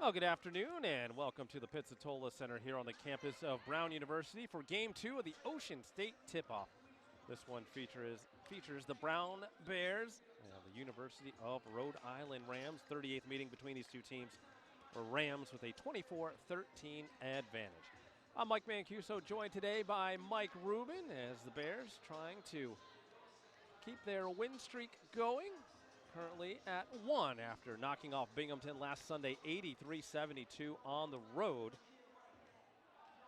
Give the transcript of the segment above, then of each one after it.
Well, good afternoon and welcome to the Pizzatola Center here on the campus of Brown University for Game 2 of the Ocean State Tip-Off. This one features the Brown Bears and the University of Rhode Island Rams. 38th meeting between these two teams for Rams with a 24-13 advantage. I'm Mike Mancuso, joined today by Mike Rubin as the Bears trying to keep their win streak going. Currently at 1 after knocking off Binghamton last Sunday 83-72 on the road.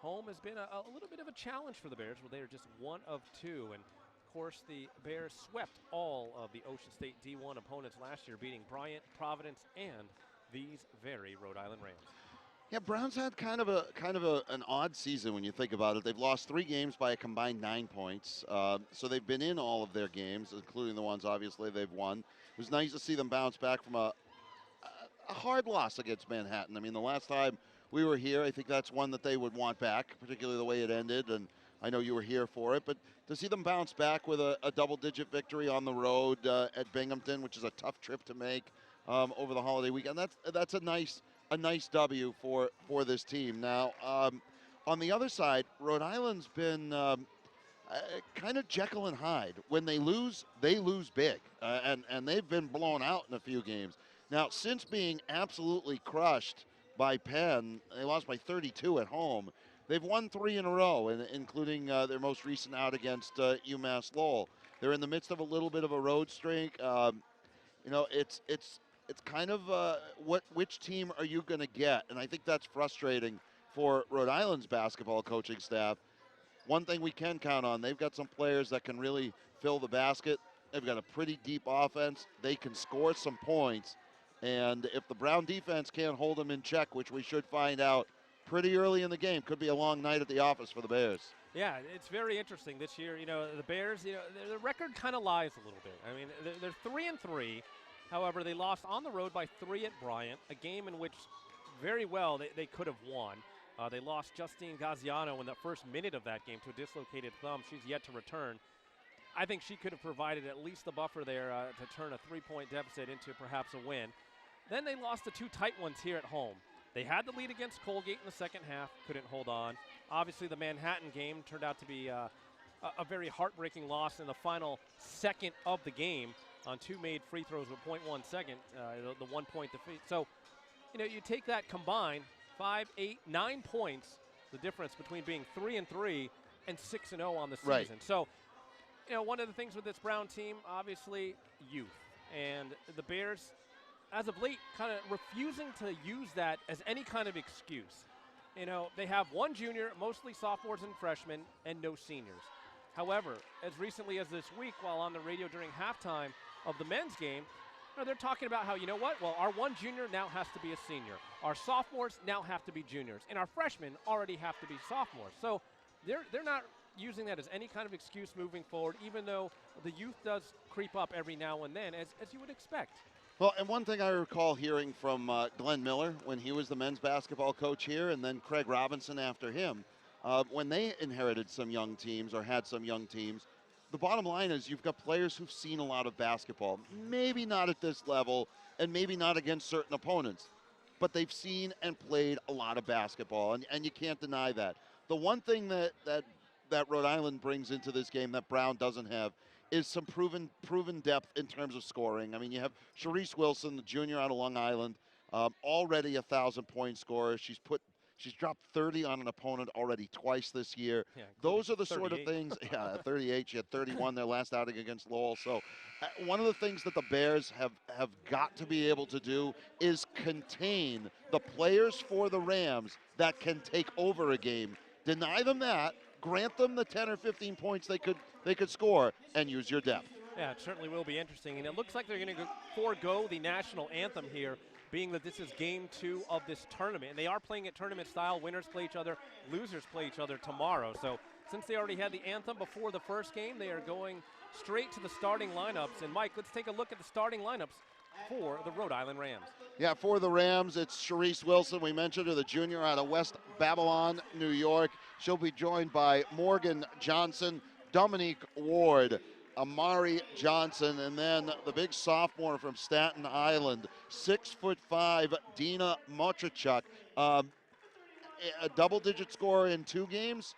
Home has been a little bit of a challenge for the Bears where they are just 1 of 2. And of course the Bears swept all of the Ocean State D1 opponents last year, beating Bryant, Providence, and these very Rhode Island Rams. Yeah, Brown's had kind of an odd season when you think about it. They've lost 3 games by a combined 9 points. So they've been in all of their games, including the ones obviously they've won. It was nice to see them bounce back from a hard loss against Manhattan. I mean, the last time we were here, I think that's one that they would want back, particularly the way it ended. And I know you were here for it, but to see them bounce back with a double-digit victory on the road at Binghamton, which is a tough trip to make over the holiday weekend, that's a nice W for this team. Now, on the other side, Rhode Island's been kind of Jekyll and Hyde. When they lose big, and they've been blown out in a few games. Now, since being absolutely crushed by Penn, they lost by 32 at home. They've won 3 in a row, including their most recent out against UMass Lowell. They're in the midst of a little bit of a road streak. It's kind of which team are you going to get? And I think that's frustrating for Rhode Island's basketball coaching staff. One thing we can count on, they've got some players that can really fill the basket. They've got a pretty deep offense. They can score some points. And if the Brown defense can't hold them in check, which we should find out pretty early in the game, could be a long night at the office for the Bears. Yeah, it's very interesting this year. The Bears, the record kind of lies a little bit. I mean, they're 3-3. However, they lost on the road by 3 at Bryant, a game in which very well they could have won. They lost Justine Gaziano in the first minute of that game to a dislocated thumb. She's yet to return. I think she could have provided at least the buffer there to turn a 3-point deficit into perhaps a win. Then they lost the 2 tight ones here at home. They had the lead against Colgate in the second half, couldn't hold on. Obviously, the Manhattan game turned out to be a very heartbreaking loss in the final second of the game on 2 made free throws with 0.1 second, the 1-point defeat. So, you take that combined, 5, 8, 9 points, the difference between being 3-3 and 6-0 on the season. Right. So, one of the things with this Brown team, obviously, youth. And the Bears, as of late, kind of refusing to use that as any kind of excuse. They have 1 junior, mostly sophomores and freshmen, and no seniors. However, as recently as this week, while on the radio during halftime of the men's game, they're talking about how, our 1 junior now has to be a senior. Our sophomores now have to be juniors. And our freshmen already have to be sophomores. So they're not using that as any kind of excuse moving forward, even though the youth does creep up every now and then, as you would expect. Well, and one thing I recall hearing from Glenn Miller when he was the men's basketball coach here, and then Craig Robinson after him, when they inherited some young teams or had some young teams, the bottom line is you've got players who've seen a lot of basketball. Maybe not at this level and maybe not against certain opponents, but they've seen and played a lot of basketball, and you can't deny that. The one thing that Rhode Island brings into this game that Brown doesn't have is some proven depth in terms of scoring. I mean, you have Sharice Wilson, the junior out of Long Island, already a 1,000-point scorer. She's dropped 30 on an opponent already twice this year. Yeah, those are the 38. sort of things. Yeah, 38. She had 31 their last outing against Lowell. So one of the things that the Bears have got to be able to do is contain the players for the Rams that can take over a game. Deny them that. Grant them the 10 or 15 points they could score, and use your depth. Yeah, it certainly will be interesting. And it looks like they're going to forego the national anthem here, being that this is game 2 of this tournament. And they are playing it tournament style. Winners play each other, losers play each other tomorrow. So since they already had the anthem before the first game, they are going straight to the starting lineups. And Mike, let's take a look at the starting lineups for the Rhode Island Rams. Yeah, for the Rams, it's Sharice Wilson. We mentioned her, the junior out of West Babylon, New York. She'll be joined by Morgan Johnson, Dominique Ward, Amari Johnson, and then the big sophomore from Staten Island, 6'5", Dina Motrichuk. A double-digit score in 2 games,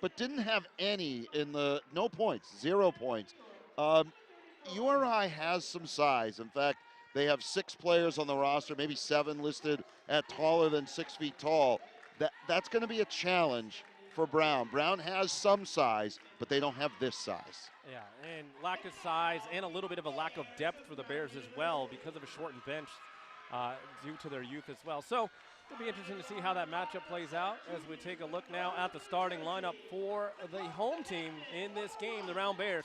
but didn't have any in no points, 0 points. URI has some size. In fact, they have 6 players on the roster, maybe 7 listed at taller than 6 feet tall. That's going to be a challenge for Brown. Brown has some size, but they don't have this size. Yeah, and lack of size and a little bit of a lack of depth for the Bears as well because of a shortened bench due to their youth as well. So it'll be interesting to see how that matchup plays out as we take a look now at the starting lineup for the home team in this game, the Round Bears.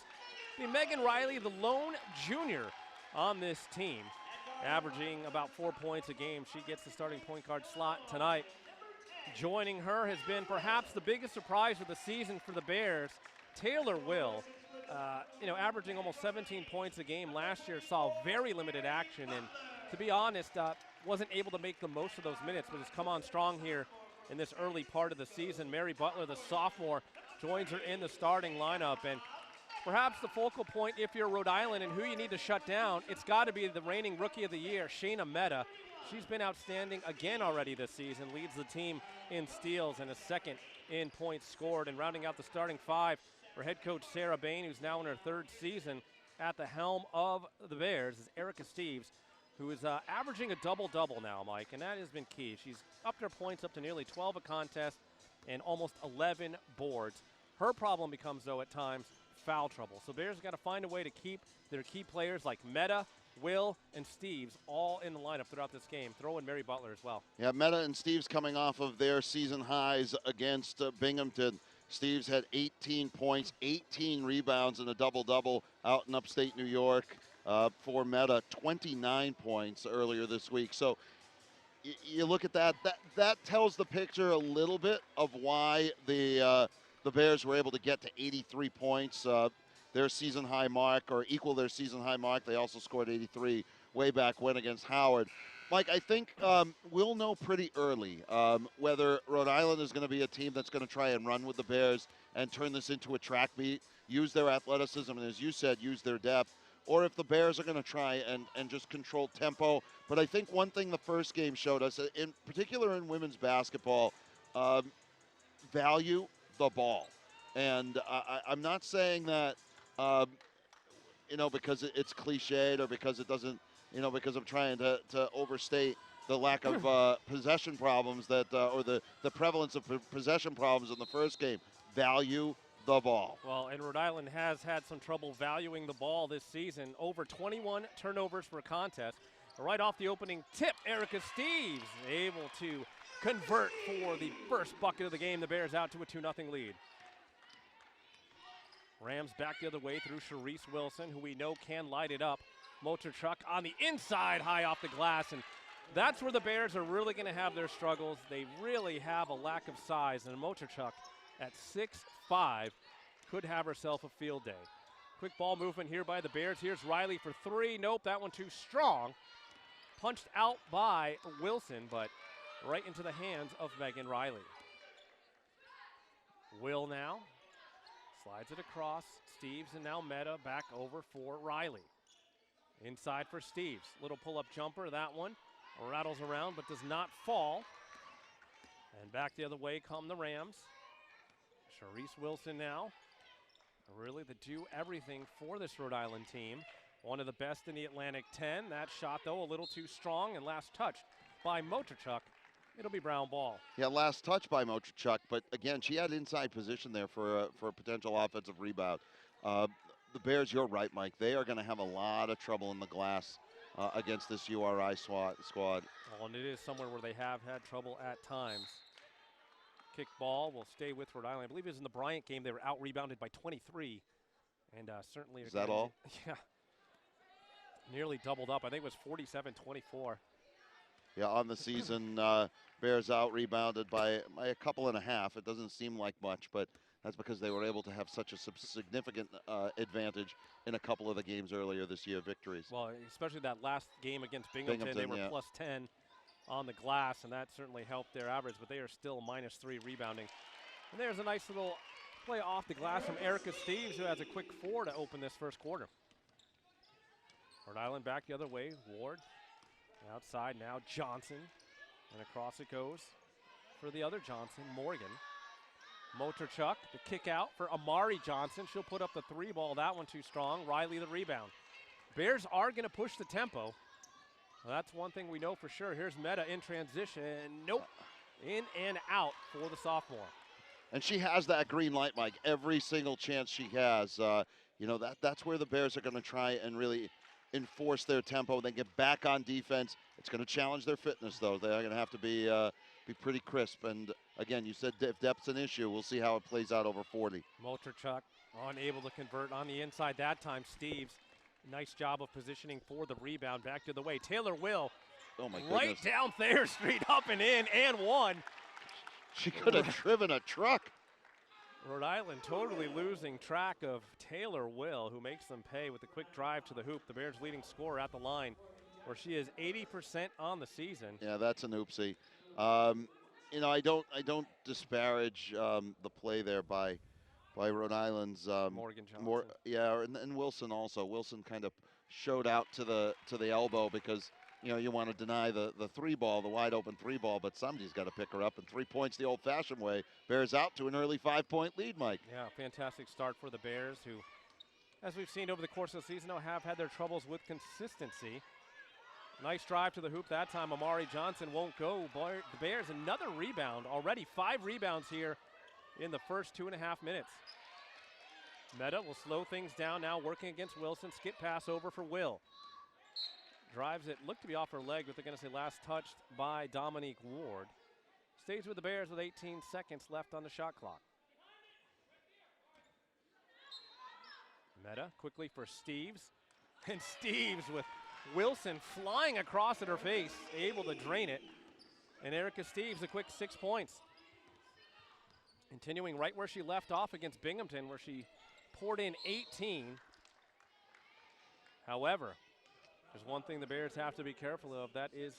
Be Megan Riley, the lone junior on this team, averaging about 4 points a game. She gets the starting point guard slot tonight. Joining her has been perhaps the biggest surprise of the season for the Bears, Taylor Will. Averaging almost 17 points a game last year, saw very limited action, and to be honest, wasn't able to make the most of those minutes, but has come on strong here in this early part of the season. Mary Butler, the sophomore, joins her in the starting lineup, and perhaps the focal point, if you're Rhode Island and who you need to shut down, it's got to be the reigning Rookie of the Year, Shayna Mehta. She's been outstanding again already this season, leads the team in steals and a second in points scored. And rounding out the starting 5 for head coach Sarah Bain, who's now in her 3rd season at the helm of the Bears, is Erica Steves, who is averaging a double-double now, Mike, and that has been key. She's upped her points up to nearly 12 a contest and almost 11 boards. Her problem becomes, though, at times, foul trouble. So Bears got to find a way to keep their key players like Mehta, Will, and Steves all in the lineup throughout this game. Throw in Mary Butler as well. Yeah, Mehta and Steves coming off of their season highs against Binghamton. Steves had 18 points, 18 rebounds, and a double-double out in upstate New York. For Mehta, 29 points earlier this week. So you look at that. That tells the picture a little bit of why the Bears were able to get to 83 points, their season high mark, or equal their season high mark. They also scored 83 way back when against Howard. Mike, I think we'll know pretty early whether Rhode Island is going to be a team that's going to try and run with the Bears and turn this into a track meet, use their athleticism, and as you said, use their depth, or if the Bears are going to try and just control tempo. But I think one thing the first game showed us, in particular in women's basketball, value the ball. And I'm not saying that, because it's cliched or because it doesn't, because I'm trying to overstate the lack of possession problems or the prevalence of possession problems in the first game. Value the ball. Well, and Rhode Island has had some trouble valuing the ball this season. Over 21 turnovers per contest. Right off the opening tip, Erica Steves able to convert for the first bucket of the game. The Bears out to a 2-0 lead. Rams back the other way through Sharice Wilson, who we know can light it up. Motorchuk on the inside, high off the glass, and that's where the Bears are really going to have their struggles. They really have a lack of size, and Motorchuk at 6'5" could have herself a field day. Quick ball movement here by the Bears. Here's Riley for 3. Nope, that one too strong. Punched out by Wilson, but right into the hands of Megan Riley. Will now slides it across. Steves and now Mehta back over for Riley. Inside for Steves. Little pull-up jumper. That one rattles around but does not fall. And back the other way come the Rams. Sharice Wilson now. Really the do-everything for this Rhode Island team. One of the best in the Atlantic 10. That shot, though, a little too strong. And last touch by Motorchuk. It'll be Brown ball. Yeah, last touch by Motorchuk. But, again, she had inside position there for a potential offensive rebound. The Bears, you're right, Mike. They are going to have a lot of trouble in the glass against this URI squad. Oh, and it is somewhere where they have had trouble at times. Kick ball will stay with Rhode Island. I believe it was in the Bryant game. They were out-rebounded by 23. And certainly... Is that all? Yeah. Nearly doubled up. I think it was 47-24. Yeah, on the season, Bears out-rebounded by a couple and a half. It doesn't seem like much, but that's because they were able to have such a significant advantage in a couple of the games earlier this year, victories. Well, especially that last game against Binghamton they were plus 10 on the glass, and that certainly helped their average, but they are still -3 rebounding. And there's a nice little play off the glass from Erica Steves, who has a quick 4 to open this first quarter. Rhode Island back the other way. Ward outside now. Johnson. And across it goes for the other Johnson, Morgan. Motorchuk, the kick out for Amari Johnson. She'll put up the 3 ball. That one too strong. Riley the rebound. Bears are going to push the tempo. Well, that's one thing we know for sure. Here's Meta in transition. Nope. In and out for the sophomore. And she has that green light, Mike, every single chance she has. You know, that's where the Bears are going to try and really enforce their tempo. They get back on defense. It's going to challenge their fitness, though. They're going to have to be pretty crisp. And, again, you said if depth's an issue. We'll see how it plays out over 40. Motorchuk unable to convert on the inside that time. Steves, nice job of positioning for the rebound. Back to the way. Taylor Will, oh my goodness, right down Thayer Street, up and in, and one. She could have driven a truck. Rhode Island totally losing track of Taylor Will, who makes them pay with a quick drive to the hoop. The Bears' leading scorer at the line, where she is 80% on the season. Yeah, that's an oopsie. You know, I don't disparage the play there by Rhode Island's Morgan Johnson. And Wilson also. Wilson kind of showed out to the elbow because, you know, you want to deny the 3 ball, the wide open 3 ball, but somebody's got to pick her up. And 3 points the old-fashioned way. Bears out to an early 5-point lead, Mike. Yeah, fantastic start for the Bears, who, as we've seen over the course of the season, have had their troubles with consistency. Nice drive to the hoop that time. Amari Johnson won't go. The Bears, another rebound. Already 5 rebounds here in the first 2.5 minutes. Meta will slow things down now, working against Wilson. Skip pass over for Will. Drives it, looked to be off her leg, but they're going to say last touched by Dominique Ward. Stays with the Bears with 18 seconds left on the shot clock. Meta quickly for Steves. And Steves with Wilson flying across at her face, able to drain it. And Erica Steves a quick 6 points. Continuing right where she left off against Binghamton, where she poured in 18. However, there's one thing the Bears have to be careful of. That is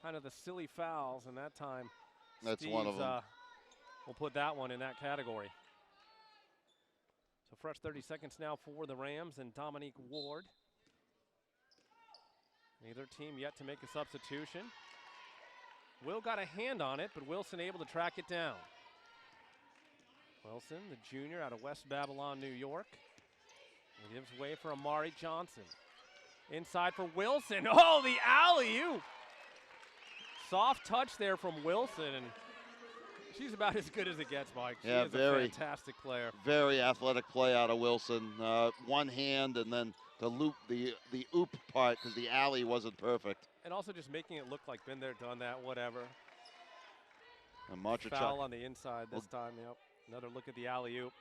kind of the silly fouls, and that time that's Steves, one of them. We'll put that one in that category. So fresh 30 seconds now for the Rams and Dominique Ward. Neither team yet to make a substitution. Will got a hand on it, but Wilson able to track it down. Wilson, the junior out of West Babylon, New York. He gives way for Amari Johnson. Inside for Wilson. Oh, the alley-oop. Soft touch there from Wilson, and she's about as good as it gets, Mike. She is a fantastic player. Very athletic play out of Wilson. One hand and then the loop, the oop part, because the alley wasn't perfect. And also just making it look like been there, done that, whatever. And foul on the inside this time, yep. Another look at the alley-oop.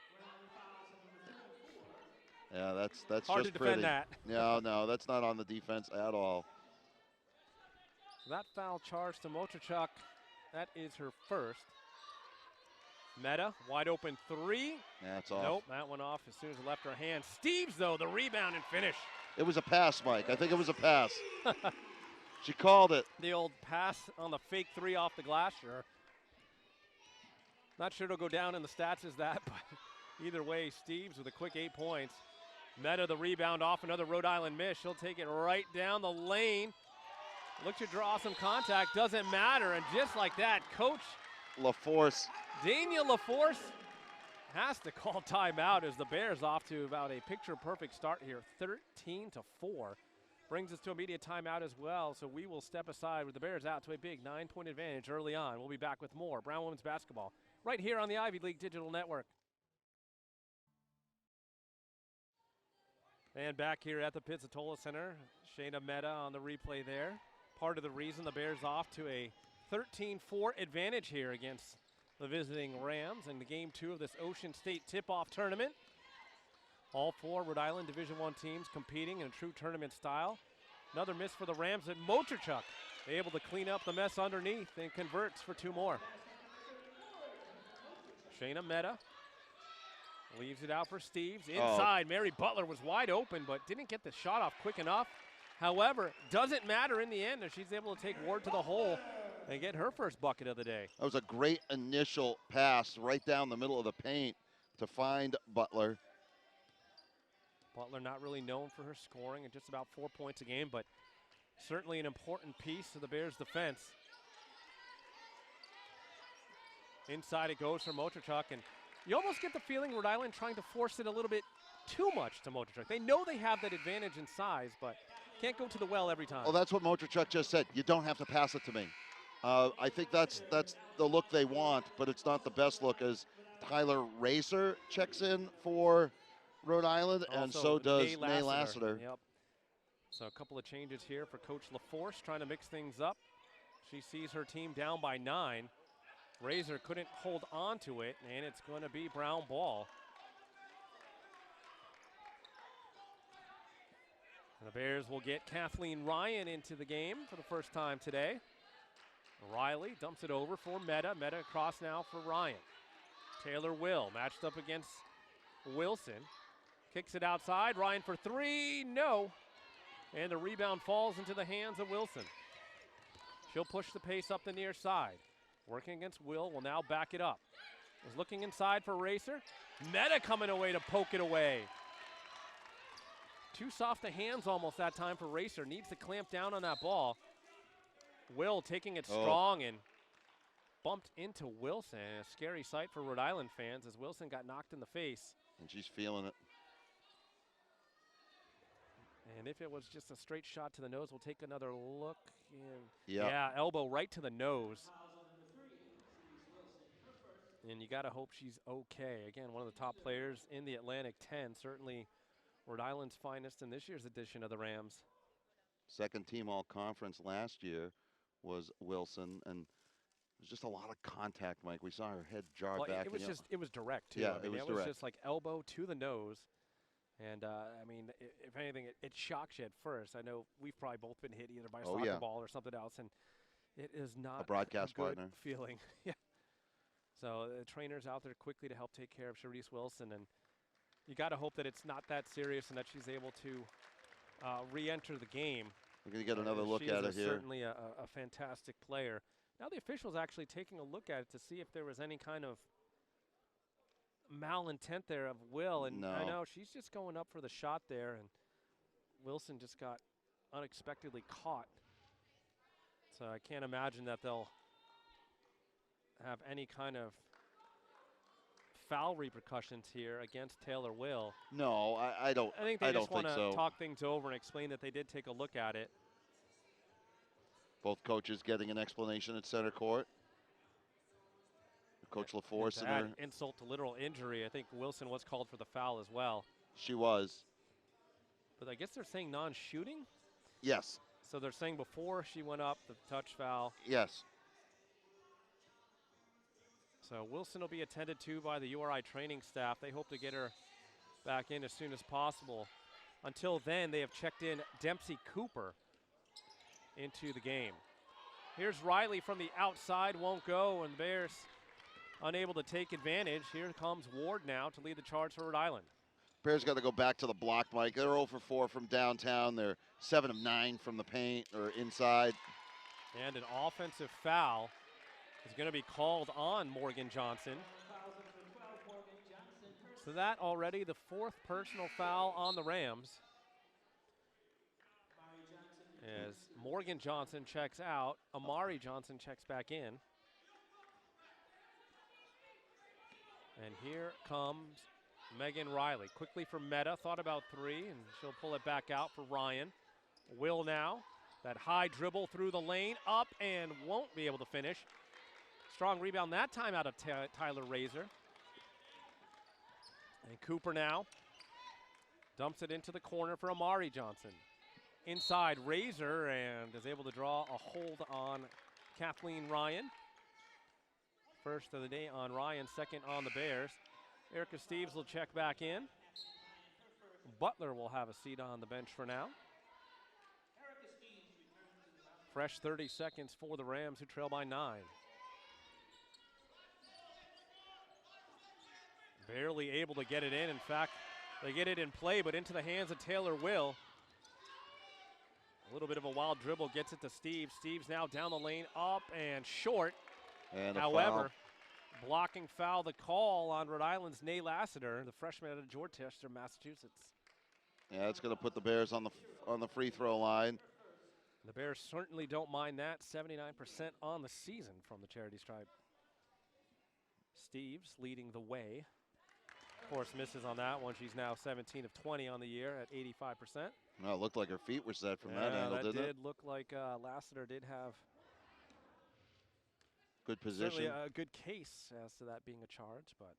Yeah, that's hard just to defend pretty. that. No, that's not on the defense at all. That foul charge to Motorchuk, that is her first. Meta, wide open 3. That's off. Nope, that went off as soon as it left her hand. Steves, though, the rebound and finish. It was a pass, Mike. I think it was a pass. She called it. The old pass on the fake 3 off the glass, sure. Not sure it'll go down in the stats as that, but either way, Steves with a quick 8 points. Meta the rebound off another Rhode Island miss. She'll take it right down the lane. Look to draw some contact, doesn't matter, and just like that, Coach LaForce. Daniel LaForce has to call timeout as the Bears off to about a picture-perfect start here, 13-4. Brings us to immediate timeout as well, so we will step aside with the Bears out to a big 9-point advantage early on. We'll be back with more Brown Women's Basketball right here on the Ivy League Digital Network. And back here at the Pizzatola Center, Shayna Meta on the replay there. Part of the reason the Bears off to a 13-4 advantage here against the visiting Rams in the game 2 of this Ocean State tip-off tournament. All 4 Rhode Island Division I teams competing in a true tournament style. Another miss for the Rams at Motorchuk. Able to clean up the mess underneath and converts for 2 more. Shayna Meta leaves it out for Steves. Inside, Mary Butler was wide open, but didn't get the shot off quick enough. However, doesn't matter in the end as she's able to take Ward to the hole and get her first bucket of the day. That was a great initial pass right down the middle of the paint to find Butler. Butler not really known for her scoring at just about 4 points a game, but certainly an important piece of the Bears' defense. Inside it goes for Motorchuk, and you almost get the feeling Rhode Island trying to force it a little bit too much to Motorchuk. They know they have that advantage in size, but can't go to the well every time. Well, that's what Motorchuk just said. You don't have to pass it to me. I think that's the look they want, but it's not the best look as Tyler Racer checks in for Rhode Island, and Also, so does Nay Nay Lassiter. Lassiter. Yep. So a couple of changes here for Coach LaForce, trying to mix things up. She sees her team down by 9. Razor couldn't hold on to it, and it's going to be Brown ball. And the Bears will get Kathleen Ryan into the game for the first time today. Riley dumps it over for Meta. Meta across now for Ryan. Taylor Will matched up against Wilson. Kicks it outside. Ryan for 3. No. And the rebound falls into the hands of Wilson. She'll push the pace up the near side. Working against Will now back it up. Was looking inside for Racer. Meta coming away to poke it away. Too soft of hands almost that time for Racer. Needs to clamp down on that ball. Will taking it strong and bumped into Wilson. A scary sight for Rhode Island fans as Wilson got knocked in the face. And she's feeling it. And if it was just a straight shot to the nose, we'll take another look. Yeah. Yeah, elbow right to the nose. And you got to hope she's okay. Again, one of the top players in the Atlantic 10. Certainly Rhode Island's finest in this year's edition of the Rams. Second team all-conference last year was Wilson, and there's just a lot of contact, Mike. We saw her head jar back. It was direct, too. Yeah, I mean, it was just like elbow to the nose. And, I mean, if anything, it shocks you at first. I know we've probably both been hit either by a soccer ball or something else, and it is not a broadcast good partner feeling. Yeah. So the trainer's out there quickly to help take care of Charisse Wilson, and you got to hope that it's not that serious and that she's able to re-enter the game. We're going to get another look at it here. Certainly a fantastic player. Now the official's actually taking a look at it to see if there was any kind of malintent there of Will, and I know she's just going up for the shot there, and Wilson just got unexpectedly caught. So I can't imagine that they'll have any kind of foul repercussions here against Taylor Will. No, I don't. I think they just want to so. talk things over and explain that they did take a look at it. Both coaches getting an explanation at center court. Coach LaForce and and her. Insult to literal injury. I think Wilson was called for the foul as well. She was. But I guess they're saying non-shooting? Yes. So they're saying before she went up, the touch foul. Yes. So Wilson will be attended to by the URI training staff. They hope to get her back in as soon as possible. Until then, they have checked in Dempsey Cooper into the game. Here's Riley from the outside, won't go, and the Bears unable to take advantage. Here comes Ward now to lead the charge for Rhode Island. Bears got to go back to the block, Mike. They're 0 for 4 from downtown. They're 7 of 9 from the paint or inside. And an offensive foul is going to be called on Morgan Johnson. So that already the 4th personal foul on the Rams. As Morgan Johnson checks out, Amari Johnson checks back in. And here comes Megan Riley. Quickly for Meta, thought about 3, and she'll pull it back out for Ryan. Will now, that high dribble through the lane, up and won't be able to finish. Strong rebound that time out of Tyler Razor. And Cooper now dumps it into the corner for Amari Johnson. Inside Razor and is able to draw a hold on Kathleen Ryan. First of the day on Ryan, second on the Bears. Erica Steves will check back in. Butler will have a seat on the bench for now. Fresh 30 seconds for the Rams, who trail by 9. Barely able to get it in. In fact, they get it in play, but into the hands of Taylor Will. A little bit of a wild dribble gets it to Steves. Steves now down the lane, up and short. And however, blocking foul, the call on Rhode Island's Nay Lassiter, the freshman out of Dorchester, Massachusetts. Yeah, it's going to put the Bears on the free throw line. The Bears certainly don't mind that. 79% on the season from the charity stripe. Steves leading the way. Of course, misses on that one. She's now 17 of 20 on the year at 85%. Well, it looked like her feet were set from that angle, didn't it? That did look like Lassiter did have good position. certainly a good case as to that being a charge, but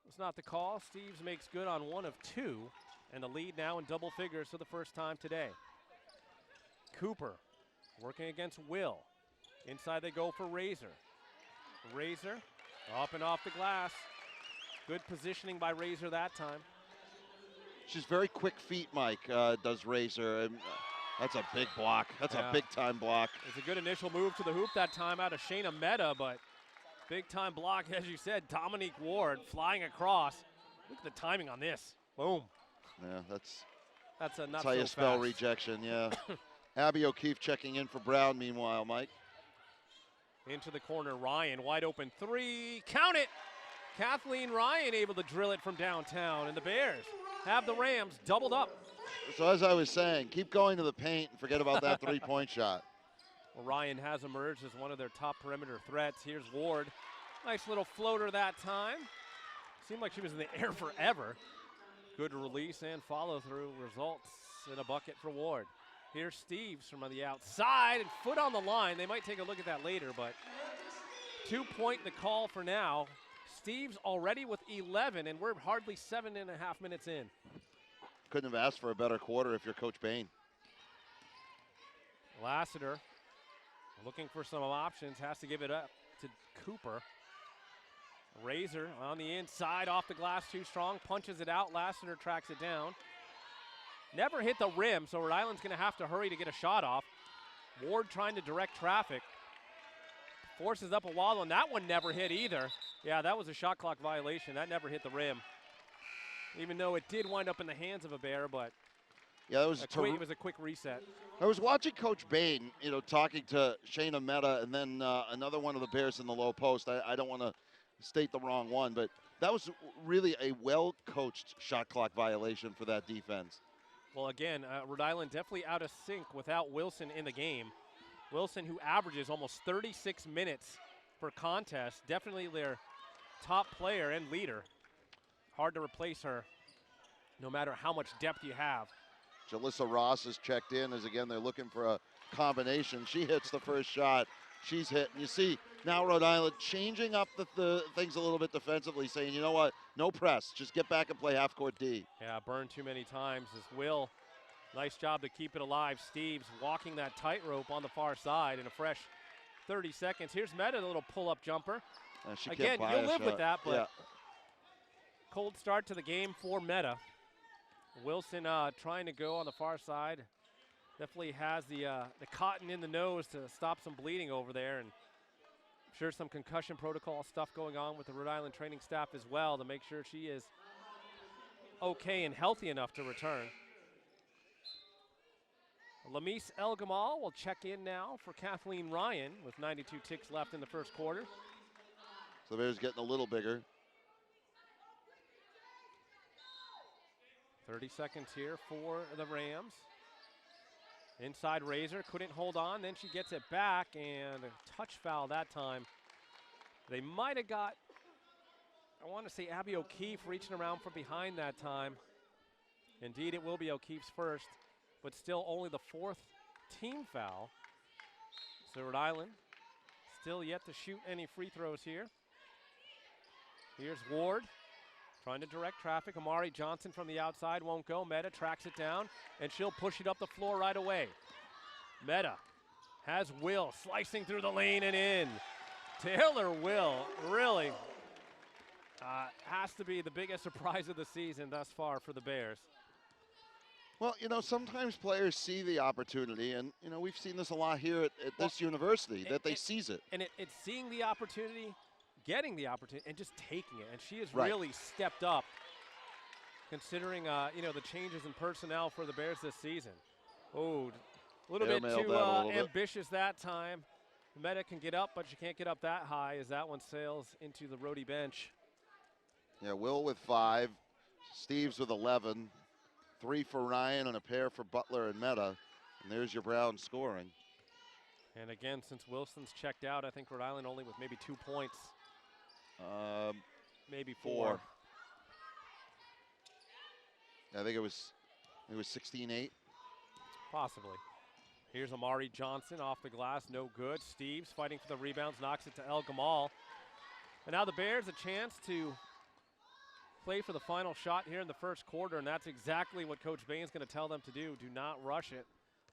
it's not the call. Steves makes good on 1 of 2, and the lead now in double figures for the first time today. Cooper working against Will. Inside they go for Razor. Razor up and off the glass. Good positioning by Razor that time. She's very quick feet, Mike, does Razor. And, that's a big block. That's a big-time block. It's a good initial move to the hoop that time out of Shayna Mehta, but big-time block, as you said, Dominique Ward flying across. Look at the timing on this. Boom. Yeah, that's a not that's how so you spell fast. rejection, yeah. Abby O'Keefe checking in for Brown, meanwhile, Mike. Into the corner, Ryan, wide open 3, count it! Kathleen Ryan able to drill it from downtown, and the Bears have the Rams doubled up. So as I was saying, keep going to the paint and forget about that three-point shot. Well, Ryan has emerged as one of their top perimeter threats. Here's Ward. Nice little floater that time. Seemed like she was in the air forever. Good release and follow-through results in a bucket for Ward. Here's Steves from on the outside and foot on the line. They might take a look at that later, but 2-point the call for now. Steves already with 11, and we're hardly 7.5 minutes in. Couldn't have asked for a better quarter if you're Coach Bain. Lassiter looking for some options, has to give it up to Cooper. Razor on the inside, off the glass, too strong, punches it out. Lassiter tracks it down. Never hit the rim, so Rhode Island's going to have to hurry to get a shot off. Ward trying to direct traffic. Forces up a wall, and that one never hit either. Yeah, that was a shot clock violation. That never hit the rim. Even though it did wind up in the hands of a Bear, but yeah, that was it was a quick reset. I was watching Coach Bain, talking to Shayna Mehta and then another one of the Bears in the low post. I don't want to state the wrong one, but that was really a well-coached shot clock violation for that defense. Well, again, Rhode Island definitely out of sync without Wilson in the game. Wilson, who averages almost 36 minutes per contest, definitely their top player and leader. Hard to replace her, no matter how much depth you have. Jalissa Ross is checked in as, again, they're looking for a combination. She hits the first shot. She's hit. And you see now Rhode Island changing up the things a little bit defensively, saying, you know what, no press. Just get back and play half-court D. Yeah, burned too many times as Will. Nice job to keep it alive. Steves walking that tightrope on the far side in a fresh 30 seconds. Here's Mehta, a little pull-up jumper. Again, you'll live with that, but cold start to the game for Mehta. Wilson trying to go on the far side. Definitely has the cotton in the nose to stop some bleeding over there, and I'm sure some concussion protocol stuff going on with the Rhode Island training staff as well to make sure she is okay and healthy enough to return. Lamise El Gamal will check in now for Kathleen Ryan with 92 ticks left in the first quarter. So the Bears getting a little bigger. 30 seconds here for the Rams. Inside Razor, couldn't hold on, then she gets it back, and a touch foul that time. They might have got, I want to say Abby O'Keefe reaching around from behind that time. Indeed, it will be O'Keefe's first, but still only the 4th team foul. So Rhode Island still yet to shoot any free throws here. Here's Ward. Trying to direct traffic. Amari Johnson from the outside won't go. Mehta tracks it down, and she'll push it up the floor right away. Mehta has Will slicing through the lane and in. Taylor Will really has to be the biggest surprise of the season thus far for the Bears. Well, sometimes players see the opportunity, and, we've seen this a lot here at this university, that they seize it. And it's seeing the opportunity, getting the opportunity, and just taking it. And she has really stepped up, considering, the changes in personnel for the Bears this season. Oh, a little bit too ambitious that time. Meta can get up, but she can't get up that high as that one sails into the Rhodey bench. Yeah, Will with 5, Steves with 11, 3 for Ryan and a pair for Butler and Meta. And there's your Brown scoring. And again, since Wilson's checked out, I think Rhode Island only with maybe 2 points. Maybe 4. I think it was 16-8. Possibly. Here's Amari Johnson off the glass, no good. Steves fighting for the rebounds, knocks it to El Gamal. And now the Bears a chance to play for the final shot here in the first quarter, and that's exactly what Coach Bain's going to tell them to do. Do not rush it.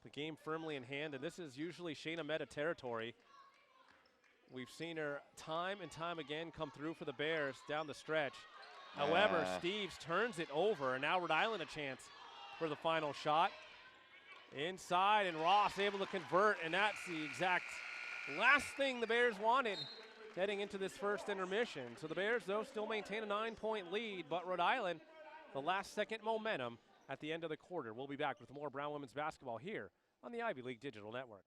The game firmly in hand, and this is usually Shayna Meta territory. We've seen her time and time again come through for the Bears down the stretch. However, Steves turns it over, and now Rhode Island a chance for the final shot. Inside, and Ross able to convert, and that's the exact last thing the Bears wanted heading into this first intermission. So the Bears, though, still maintain a 9-point lead, but Rhode Island, the last-second momentum at the end of the quarter. We'll be back with more Brown women's basketball here on the Ivy League Digital Network.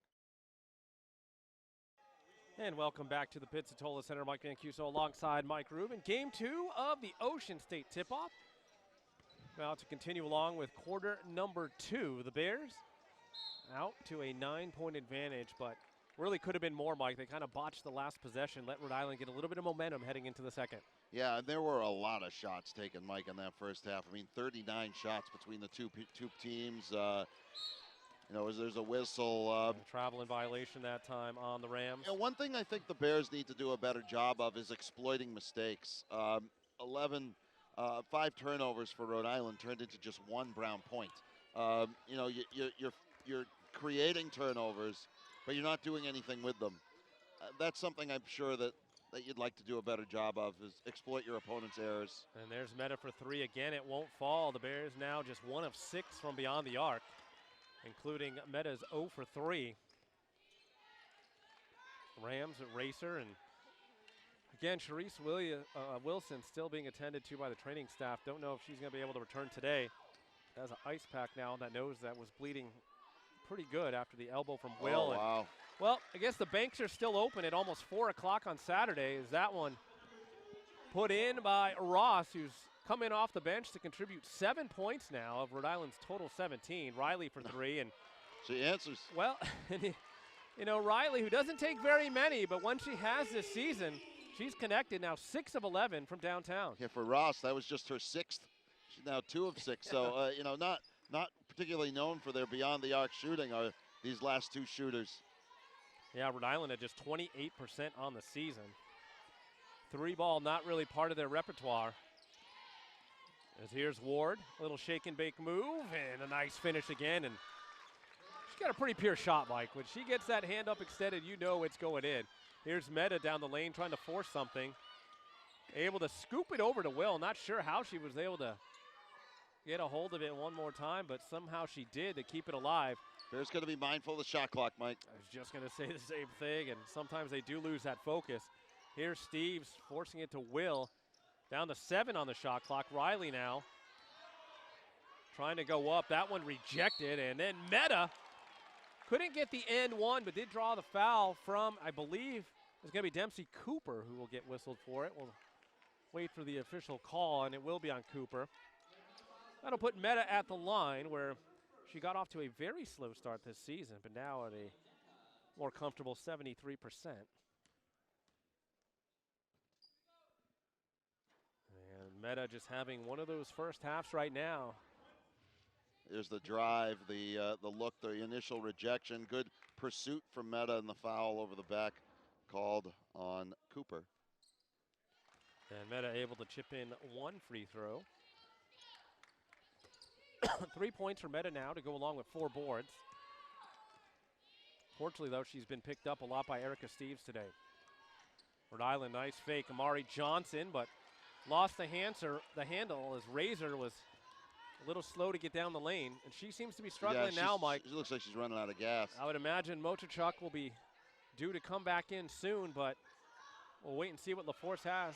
And welcome back to the Pizzatola Center. Mike Mancuso alongside Mike Rubin. Game 2 of the Ocean State tip-off. About to continue along with quarter number 2. The Bears out to a 9-point advantage, but really could have been more, Mike. They kind of botched the last possession, let Rhode Island get a little bit of momentum heading into the second. Yeah, and there were a lot of shots taken, Mike, in that first half. I mean, 39 shots between the two teams. There's a whistle. Travel in violation that time on the Rams. One thing I think the Bears need to do a better job of is exploiting mistakes. 5 turnovers for Rhode Island turned into just 1 Brown point. You're creating turnovers, but you're not doing anything with them. That's something I'm sure that you'd like to do a better job of, is exploit your opponent's errors. And there's Meta for 3 again. It won't fall. The Bears now just 1 of 6 from beyond the arc, including Meta's 0 for 3. Rams at Racer, and again, Sharice Wilson still being attended to by the training staff. Don't know if she's going to be able to return today. Has an ice pack now on that nose that was bleeding pretty good after the elbow from Will. Oh, wow. Well, I guess the banks are still open at almost 4 o'clock on Saturday. Is that one put in by Ross, who's coming off the bench to contribute 7 points now of Rhode Island's total 17. Riley for 3. And she answers. Well, Riley, who doesn't take very many, but when she has this season, she's connected now 6 of 11 from downtown. Yeah, for Ross, that was just her 6th. She's now 2 of 6. So, not particularly known for their beyond the arc shooting are these last 2 shooters. Yeah, Rhode Island at just 28% on the season. 3-ball not really part of their repertoire. As here's Ward, a little shake and bake move, and a nice finish again. And she's got a pretty pure shot, Mike. When she gets that hand up extended, you know it's going in. Here's Meta down the lane trying to force something. Able to scoop it over to Will. Not sure how she was able to get a hold of it one more time, but somehow she did to keep it alive. Bears going to be mindful of the shot clock, Mike. I was just going to say the same thing, and sometimes they do lose that focus. Here's Steves forcing it to Will. Down to 7 on the shot clock. Riley now trying to go up. That one rejected, and then Meta couldn't get the end one, but did draw the foul from, I believe, it's going to be Dempsey Cooper who will get whistled for it. We'll wait for the official call, and it will be on Cooper. That'll put Meta at the line, where she got off to a very slow start this season, but now at a more comfortable 73%. And Meta just having one of those first halves right now. There's the drive, the look, the initial rejection. Good pursuit from Meta, and the foul over the back called on Cooper. And Meta able to chip in 1 free throw. 3 points for Meta now to go along with 4 boards. Fortunately, though, she's been picked up a lot by Erica Steves today. Rhode Island, nice fake. Amari Johnson, but lost the handle as Razor was a little slow to get down the lane. And she seems to be struggling now, Mike. She looks like she's running out of gas. I would imagine Motorchuk will be due to come back in soon, but we'll wait and see what LaForce has.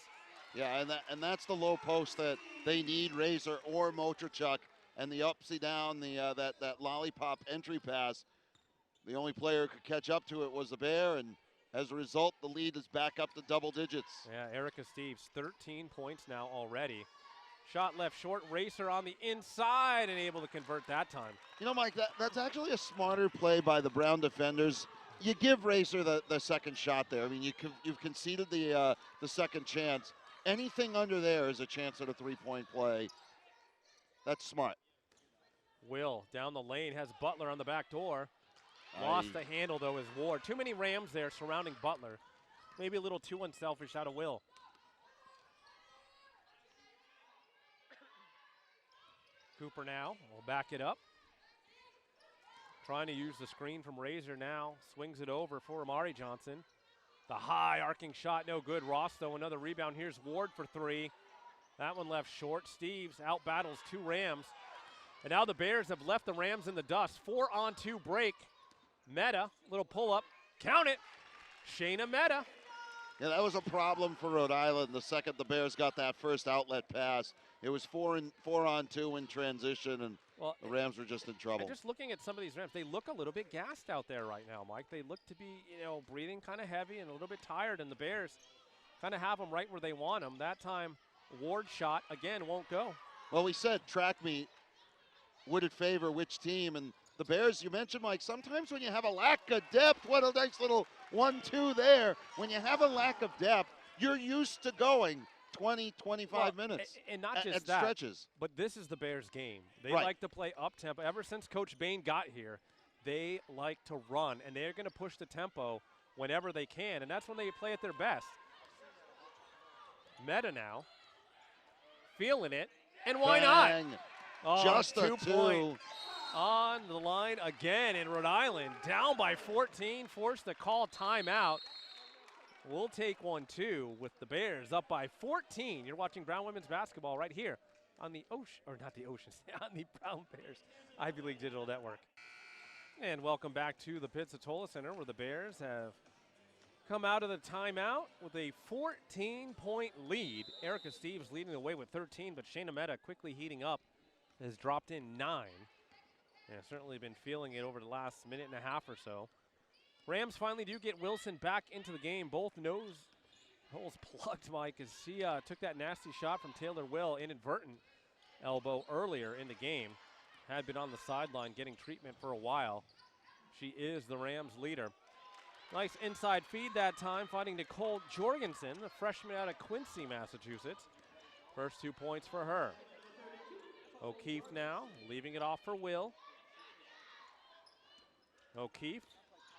Yeah, and that's the low post that they need, Razor or Motorchuk. And the upsy down, that lollipop entry pass, the only player who could catch up to it was the Bear, and As a result, the lead is back up to double digits. Yeah, Erica Steves, 13 points now already. Shot left short, Racer on the inside and able to convert that time. You know, Mike, that's actually a smarter play by the Brown defenders. You give Racer the second shot there. I mean, you've conceded the second chance. Anything under there is a chance at a three-point play. That's smart. Will down the lane, has Butler on the back door. Lost the handle, though, is Ward. Too many Rams there surrounding Butler. Maybe a little too unselfish out of Will. Cooper now will back it up. Trying to use the screen from Razor now. Swings it over for Amari Johnson. The high arcing shot, no good. Ross, though, another rebound. Here's Ward for three. That one left short. Steves out battles two Rams. And now the Bears have left the Rams in the dust. 4-on-2 break. Meta, little pull-up. Count it. Shayna Meta. Yeah, that was a problem for Rhode Island. The second the Bears got that first outlet pass, it was 4-on-2 in transition, and the Rams were just in trouble. Just looking at some of these Rams, they look a little bit gassed out there right now, Mike. They look to be, breathing kind of heavy and a little bit tired, and the Bears kind of have them right where they want them. That time, Ward shot, again, won't go. Well, we said track meet, would it favor which team? And the Bears, you mentioned, Mike, sometimes when you have a lack of depth, what a nice little 1-2 there. When you have a lack of depth, you're used to going 20, 25 minutes. And not just that, stretches. But this is the Bears' game. They like to play up-tempo. Ever since Coach Bain got here, they like to run, and they're going to push the tempo whenever they can, and that's when they play at their best. Meta now, feeling it, and why Bang. not? Oh, just a 2-point on the line again in Rhode Island. Down by 14, forced to call timeout. We'll take 1-2 with the Bears up by 14. You're watching Brown Women's Basketball right here on the Ocean, or not the Ocean, on the Brown Bears Ivy League Digital Network. And welcome back to the Pizzatola Center, where the Bears have come out of the timeout with a 14-point lead. Erica Steves leading the way with 13, but Shayna Meta quickly heating up, has dropped in 9. Yeah, certainly been feeling it over the last minute and a half or so. Rams finally do get Wilson back into the game. Both nose holes plugged, Mike, as she took that nasty shot from Taylor Will, inadvertent elbow earlier in the game. Had been on the sideline getting treatment for a while. She is the Rams leader. Nice inside feed that time, finding Nicole Jorgensen, a freshman out of Quincy, Massachusetts. First 2 points for her. O'Keefe now, leaving it off for Will. O'Keefe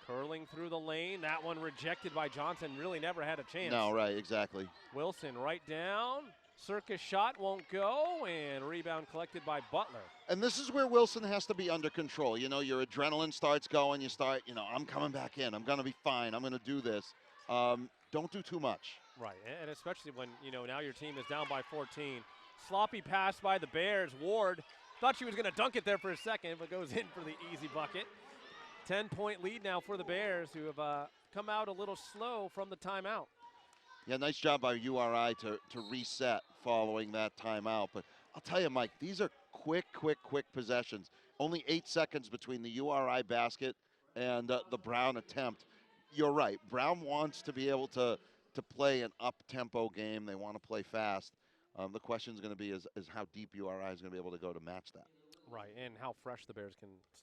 curling through the lane. That one rejected by Johnson. Really never had a chance. No, right, exactly. Wilson right down. Circus shot won't go, and rebound collected by Butler. And this is where Wilson has to be under control. You know, your adrenaline starts going. You start, I'm coming back in. I'm going to be fine. I'm going to do this. Don't do too much. Right, and especially when, now your team is down by 14. Sloppy pass by the Bears. Ward thought she was going to dunk it there for a second, but goes in for the easy bucket. 10-point lead now for the Bears, who have come out a little slow from the timeout. Yeah, nice job by URI to reset following that timeout. But I'll tell you, Mike, these are quick possessions. Only 8 seconds between the URI basket and the Brown attempt. You're right. Brown wants to be able to play an up-tempo game. They want to play fast. The question is going to be is how deep URI is going to be able to go to match that. Right, and how fresh the Bears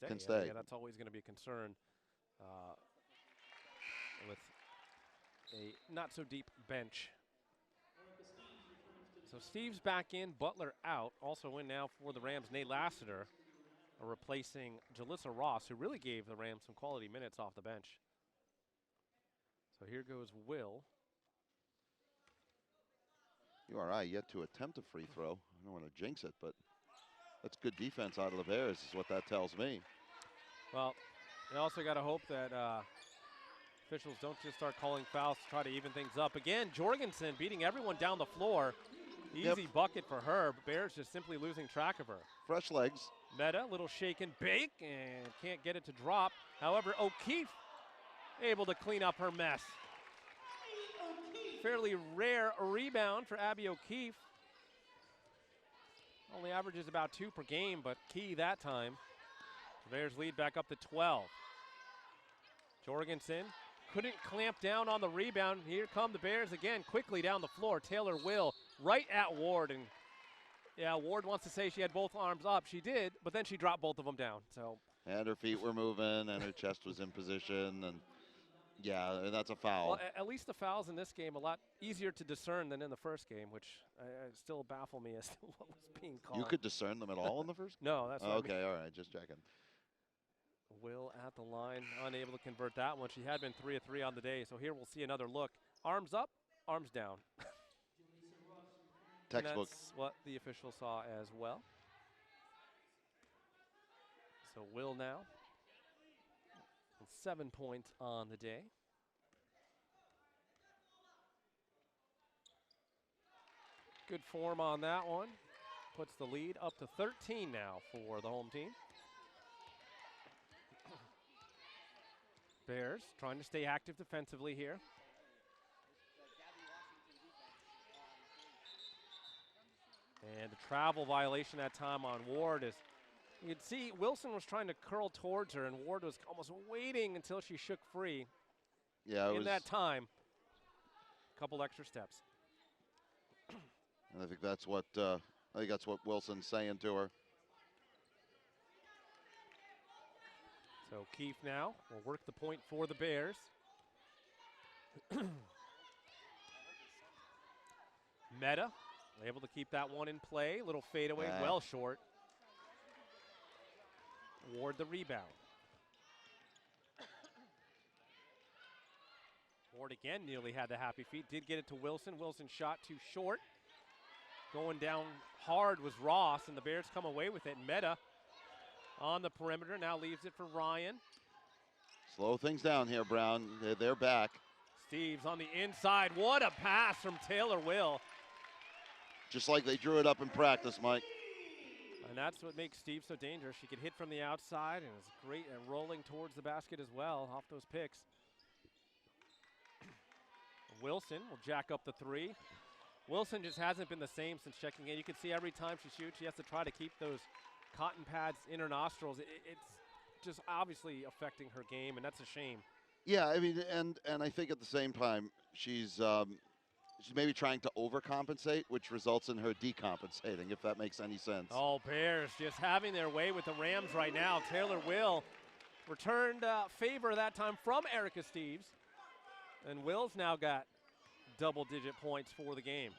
can stay. Yeah, that's always going to be a concern with a not-so-deep bench. So Steve's back in, Butler out. Also in now for the Rams, Nate Lassiter, replacing Jalissa Ross, who really gave the Rams some quality minutes off the bench. So here goes Will. URI yet to attempt a free throw. I don't want to jinx it, but that's good defense out of the Bears is what that tells me. Well, you also got to hope that officials don't just start calling fouls to try to even things up. Again, Jorgensen beating everyone down the floor. Easy bucket for her. Bears just simply losing track of her. Fresh legs. Meta, little shake and bake, and can't get it to drop. However, O'Keefe able to clean up her mess. Fairly rare rebound for Abby O'Keefe. Only averages about 2 per game, but key that time. The Bears lead back up to 12. Jorgensen couldn't clamp down on the rebound. Here come the Bears again, quickly down the floor. Taylor Will right at Ward, and yeah, Ward wants to say she had both arms up. She did, but then she dropped both of them down. So. And her feet were moving, and her chest was in position, and yeah, that's a foul. Well, at least the fouls in this game a lot easier to discern than in the first game, which still baffle me as to what was being called. You could discern them at all in the first? No, that's what okay. All right, just checking. Will at the line, unable to convert that one. She had been 3 of 3 on the day, so here we'll see another look. Arms up, arms down. Textbook. And that's what the official saw as well. So Will now, 7 points on the day. Good form on that one. Puts the lead up to 13 now for the home team. Bears trying to stay active defensively here. And a travel violation that time on Ward. As you can see, Wilson was trying to curl towards her, and Ward was almost waiting until she shook free. Yeah, in that time, a couple extra steps. And I think that's what Wilson's saying to her. So Keefe now will work the point for the Bears. Meta able to keep that one in play. Little fadeaway, well short. Ward the rebound. Ward again nearly had the happy feet. Did get it to Wilson. Wilson shot too short. Going down hard was Ross, and the Bears come away with it. Meta on the perimeter, now leaves it for Ryan. Slow things down here, Brown. They're back. Steves on the inside. What a pass from Taylor Will. Just like they drew it up in practice, Mike. And that's what makes Steve so dangerous. She can hit from the outside, and is great at rolling towards the basket as well off those picks. Wilson will jack up the three. Wilson just hasn't been the same since checking in. You can see every time she shoots, she has to try to keep those cotton pads in her nostrils. It's just obviously affecting her game, and that's a shame. Yeah, I mean, and I think at the same time, she's maybe trying to overcompensate, which results in her decompensating, if that makes any sense. Oh, Bears just having their way with the Rams right now. Taylor Will returned favor that time from Erica Steves, and Will's now got double-digit points for the game.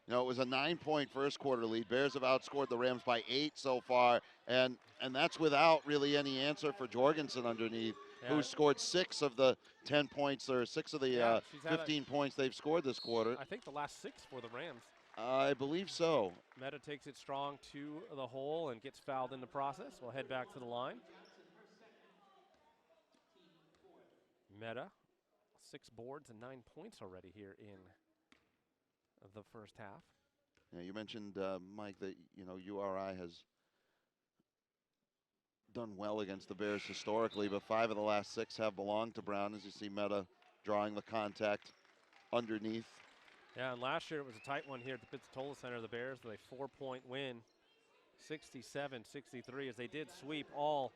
You know, it was a 9-point first quarter lead. Bears have outscored the Rams by 8 so far, and that's without really any answer for Jorgensen underneath, who scored 6 of the 10 points, or 6 of the 15 points they've scored this quarter. I think the last 6 for the Rams. I believe so. Meta takes it strong to the hole and gets fouled in the process. We'll head back to the line. Meta, 6 boards and 9 points already here in the first half. Yeah, you mentioned, Mike, that URI has done well against the Bears historically, but 5 of the last 6 have belonged to Brown, as you see Meta drawing the contact underneath. Yeah, and last year it was a tight one here at the Pizzatola Center. The Bears with a 4-point win, 67-63, as they did sweep all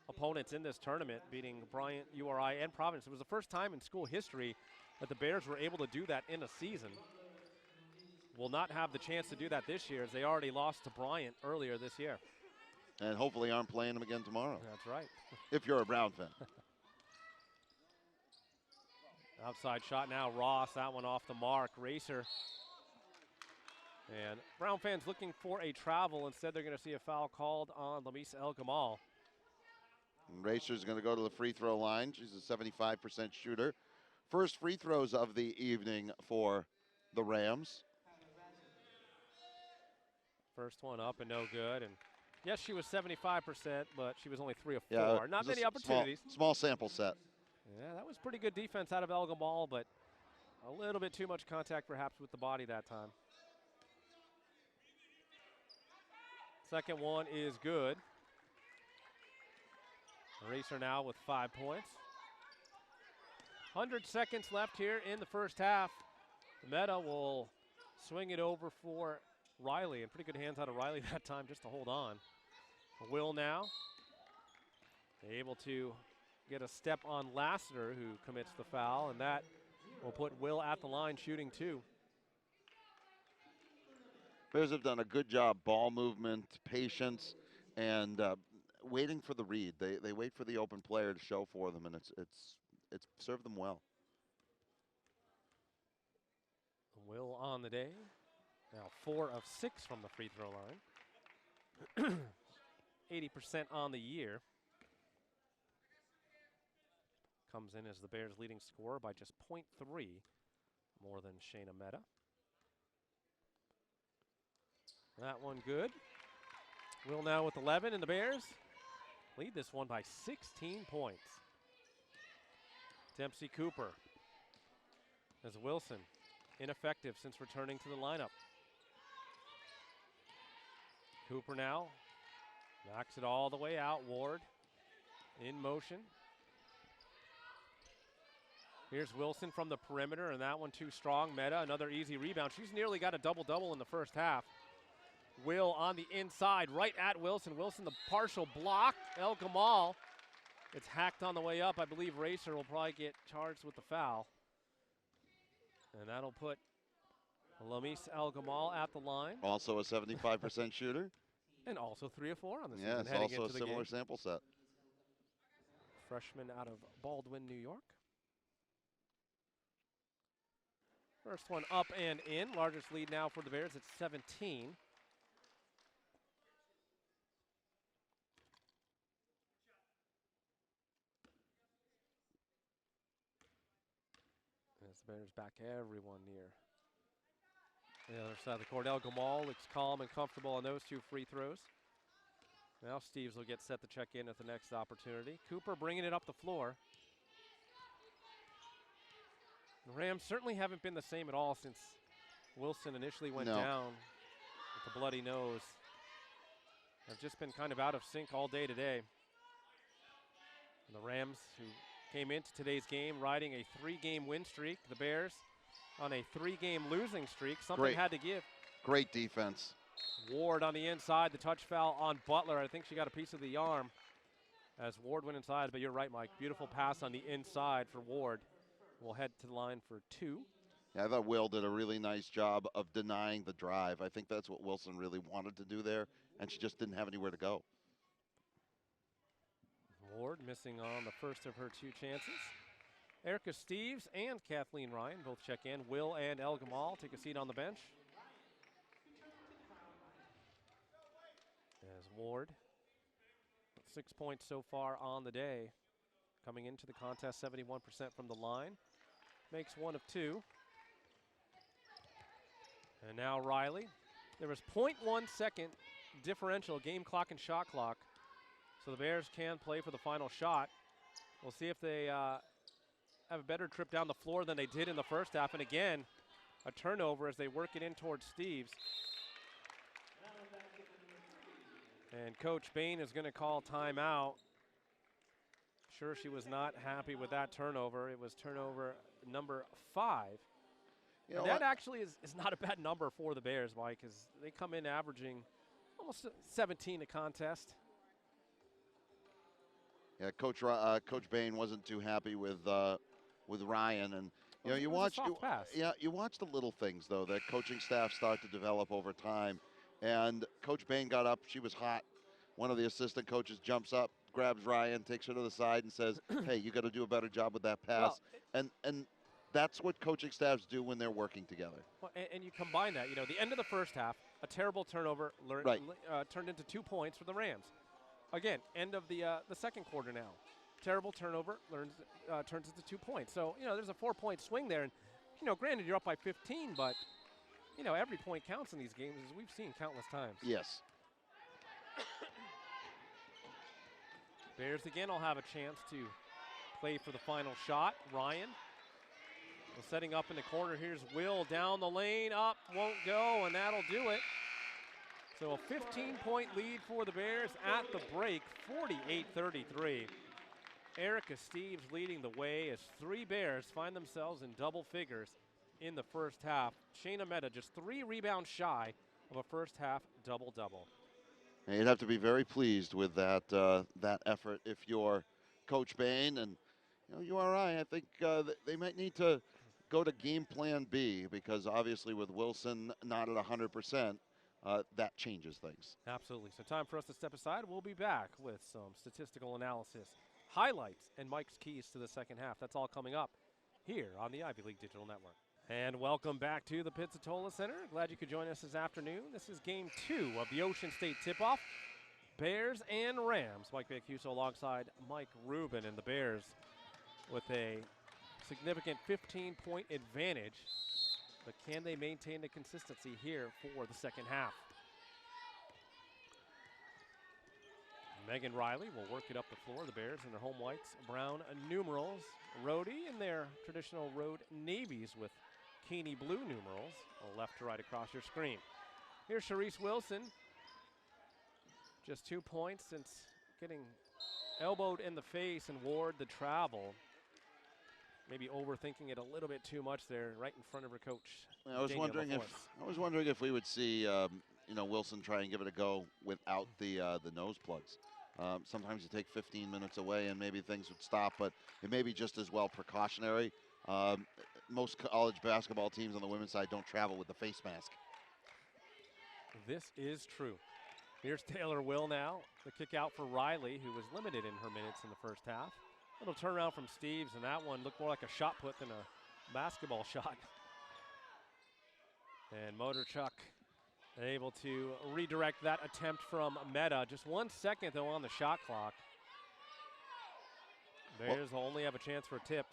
opponents in this tournament, beating Bryant, URI, and Providence. It was the first time in school history that the Bears were able to do that in a season. Will not have the chance to do that this year, as they already lost to Bryant earlier this year. And hopefully aren't playing them again tomorrow. That's right. If you're a Brown fan. Outside shot now, Ross, that one off the mark. Racer. And Brown fans looking for a travel. Instead, they're going to see a foul called on Lamisa El Gamal. Racer's going to go to the free throw line. She's a 75% shooter. First free throws of the evening for the Rams. First one up and no good. And yes, she was 75%, but she was only 3 of 4. Yeah, not many opportunities. Small sample set. Yeah, that was pretty good defense out of El Gamal, but a little bit too much contact perhaps with the body that time. Second one is good. Racer now with 5 points. 100 seconds left here in the first half. Meta will swing it over for Riley, and pretty good hands out of Riley that time just to hold on. Will now able to get a step on Lassiter, who commits the foul, and that will put Will at the line shooting 2. Bears have done a good job, ball movement, patience, and waiting for the read. They wait for the open player to show for them, and it's served them well. Will on the day. Now 4 of 6 from the free throw line. 80% on the year. Comes in as the Bears' leading scorer by just 0.3 more than Shayna Mehta. That one good. Will now with 11, and the Bears lead this one by 16 points. Dempsey Cooper as Wilson, ineffective since returning to the lineup. Cooper now knocks it all the way out. Ward in motion. Here's Wilson from the perimeter, and that one too strong. Mehta, another easy rebound. She's nearly got a double-double in the first half. Will on the inside, right at Wilson. Wilson, the partial block. El Gamal, it's hacked on the way up. I believe Racer will probably get charged with the foul. And that'll put Lamis El Gamal at the line. Also a 75% shooter. And also 3 of 4 on the season. Yeah, it's also a similar sample set. Freshman out of Baldwin, New York. First one up and in. Largest lead now for the Bears at 17. As the Bears back everyone near the other side of the court. El Gamal looks calm and comfortable on those 2 free throws. Now Steves will get set to check in at the next opportunity. Cooper bringing it up the floor. The Rams certainly haven't been the same at all since Wilson initially went down with the bloody nose. Have just been kind of out of sync all day today. And the Rams, who came into today's game riding a 3-game win streak. The Bears on a 3-game losing streak. Something had to give. Great defense. Ward on the inside. The touch foul on Butler. I think she got a piece of the arm as Ward went inside. But you're right, Mike. Beautiful pass on the inside for Ward. We'll head to the line for 2. Yeah, I thought Will did a really nice job of denying the drive. I think that's what Wilson really wanted to do there, and she just didn't have anywhere to go. Ward missing on the first of her 2 chances. Erica Steves and Kathleen Ryan both check in. Will and El Gamal take a seat on the bench. As Ward, 6 points so far on the day. Coming into the contest, 71% from the line. Makes 1 of 2. And now Riley. There was 0.1 second differential, game clock and shot clock. So the Bears can play for the final shot. We'll see if they have a better trip down the floor than they did in the first half. And again, a turnover as they work it in towards Steves. And Coach Bain is going to call timeout. Sure, she was not happy with that turnover. It was turnover number 5. You know, that actually is not a bad number for the Bears, Mike, because they come in averaging almost 17 a contest. Yeah, Coach Bain wasn't too happy with Ryan, and you know you watch the little things though that coaching staff start to develop over time. And Coach Bain got up; she was hot. One of the assistant coaches jumps up, grabs Ryan, takes her to the side, and says, "Hey, you got to do a better job with that pass." Well, and that's what coaching staffs do when they're working together. Well, and you combine that, you know, the end of the first half, a terrible turnover turned into 2 points for the Rams. Again, end of the second quarter now. Terrible turnover turns into 2 points. So, you know, there's a 4-point swing there. And, you know, granted, you're up by 15, but, you know, every point counts in these games, as we've seen countless times. Yes. Bears again will have a chance to play for the final shot. Ryan setting up in the corner. Here's Will down the lane. Up, won't go, and that'll do it. So a 15-point lead for the Bears at the break, 48-33. Erica Steves leading the way as 3 Bears find themselves in double figures in the first half. Shayna Mehta just 3 rebounds shy of a first half double-double. And you'd have to be very pleased with that effort if you're Coach Bain. And, URI, I think they might need to go to game plan B because obviously with Wilson not at 100%, that changes things. Absolutely. So time for us to step aside. We'll be back with some statistical analysis, highlights, and Mike's keys to the second half. That's all coming up here on the Ivy League Digital Network. And welcome back to the Pizzatola Center. Glad you could join us this afternoon. This is game 2 of the Ocean State tip-off. Bears and Rams. Mike Mancuso alongside Mike Rubin, and the Bears with a significant 15-point advantage. But can they maintain the consistency here for the second half? Megan Riley will work it up the floor. The Bears in their home whites, brown numerals. Rhodey in their traditional road navies with Keeney blue numerals, left to right across your screen. Here's Sharice Wilson. Just 2 points since getting elbowed in the face and Ward the travel. Maybe overthinking it a little bit too much there, right in front of her coach. I was wondering if we would see Wilson try and give it a go without the nose plugs. Sometimes you take 15 minutes away and maybe things would stop, but it may be just as well precautionary. Most college basketball teams on the women's side don't travel with the face mask. This is true. Here's Taylor Will now. The kick out for Riley, who was limited in her minutes in the first half. Little turnaround from Steves, and that one looked more like a shot put than a basketball shot. And Motorchuck able to redirect that attempt from Meta. Just 1 second, though, on the shot clock. Bears will only have a chance for a tip.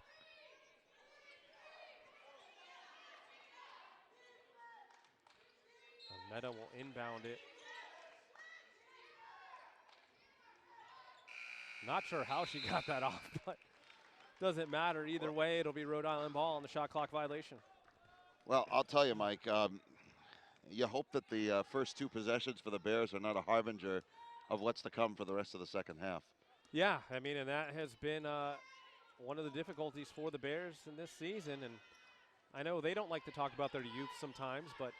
Meta will inbound it. Not sure how she got that off, but doesn't matter. Either way, it'll be Rhode Island ball on the shot clock violation. Well, I'll tell you, Mike, you hope that the first 2 possessions for the Bears are not a harbinger of what's to come for the rest of the second half. Yeah, I mean, and that has been one of the difficulties for the Bears in this season. And I know they don't like to talk about their youth sometimes, but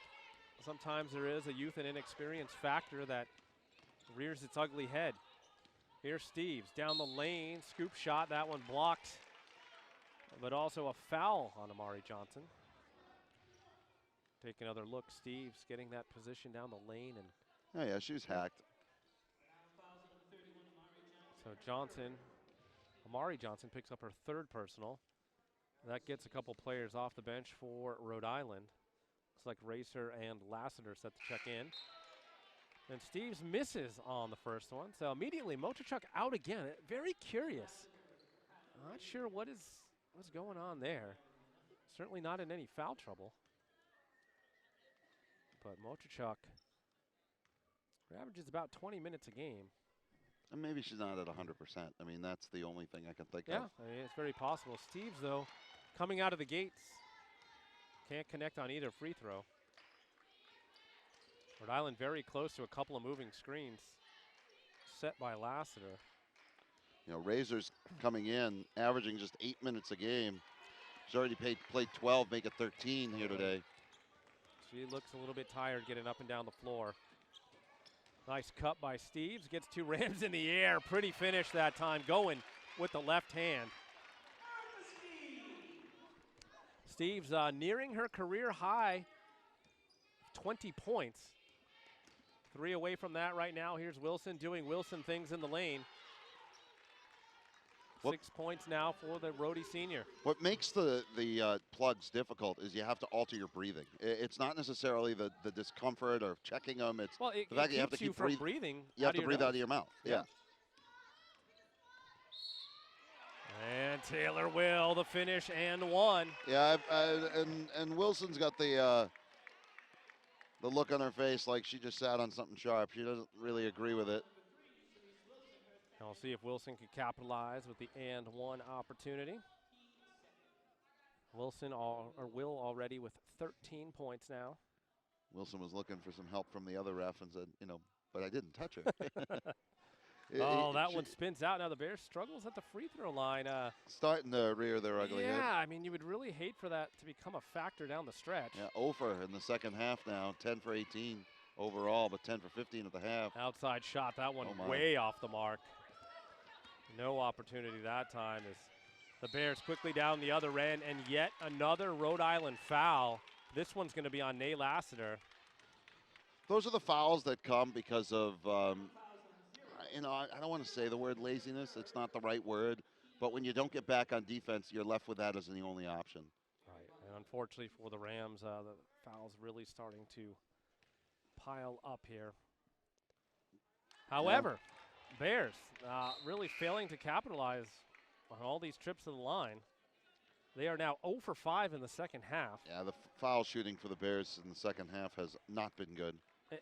sometimes there is a youth and inexperience factor that rears its ugly head. Here's Steves down the lane, scoop shot, that one blocked, but also a foul on Amari Johnson. Take another look, Steves getting that position down the lane. And oh yeah, she was hacked. So Amari Johnson picks up her 3rd personal. That gets a couple players off the bench for Rhode Island. Looks like Racer and Lassiter set to check in. And Steves misses on the first one. So immediately Motorchuck out again. Very curious. Not sure what's going on there. Certainly not in any foul trouble. But Motorchuck averages about 20 minutes a game. And maybe she's not at 100%. I mean, that's the only thing I can think of. Yeah, I mean, it's very possible. Steves, though, coming out of the gates, can't connect on either free throw. Rhode Island very close to a couple of moving screens set by Lassiter. Razor's coming in, averaging just 8 minutes a game. She's already played 12, make it 13 here today. She looks a little bit tired getting up and down the floor. Nice cut by Steves. Gets 2 Rams in the air. Pretty finish that time, going with the left hand. Steves nearing her career high, 20 points. 3 away from that right now. Here's Wilson doing Wilson things in the lane. 6 points now for the Rhodey senior. What makes the plugs difficult is you have to alter your breathing. It's not necessarily the discomfort or checking them. It's the fact that you have to keep breathing. You have to breathe out of your mouth. Yeah. And Taylor Will, the finish and one. Yeah, and Wilson's got the look on her face like she just sat on something sharp. She doesn't really agree with it. And we'll see if Wilson can capitalize with the and one opportunity. Will already with 13 points now. Wilson was looking for some help from the other ref and said, but I didn't touch her. That one spins out. Now the Bears struggles at the free throw line. Starting to rear their ugly head. Yeah, I mean, you would really hate for that to become a factor down the stretch. Yeah, 0 for in the second half now, 10 for 18 overall, but 10 for 15 at the half. Outside shot, that one way off the mark. No opportunity that time as the Bears quickly down the other end, and yet another Rhode Island foul. This one's going to be on Nate Lassiter. Those are the fouls that come because of, I don't want to say the word laziness. It's not the right word. But when you don't get back on defense, you're left with that as the only option. Right, and unfortunately for the Rams, the foul's really starting to pile up here. However, Bears really failing to capitalize on all these trips to the line. They are now 0 for 5 in the second half. Yeah, the foul shooting for the Bears in the second half has not been good.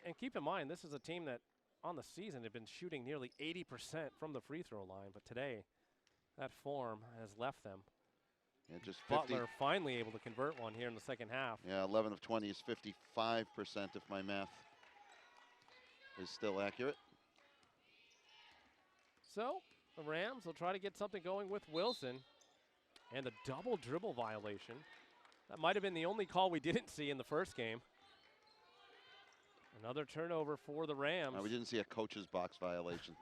And keep in mind, this is a team that on the season had been shooting nearly 80% from the free throw line, but today that form has left them. Yeah, just 50. Butler finally able to convert one here in the second half. Yeah, 11 of 20 is 55% if my math is still accurate. So the Rams will try to get something going with Wilson. And a double dribble violation. That might have been the only call we didn't see in the first game. Another turnover for the Rams. No, we didn't see a coach's box violation.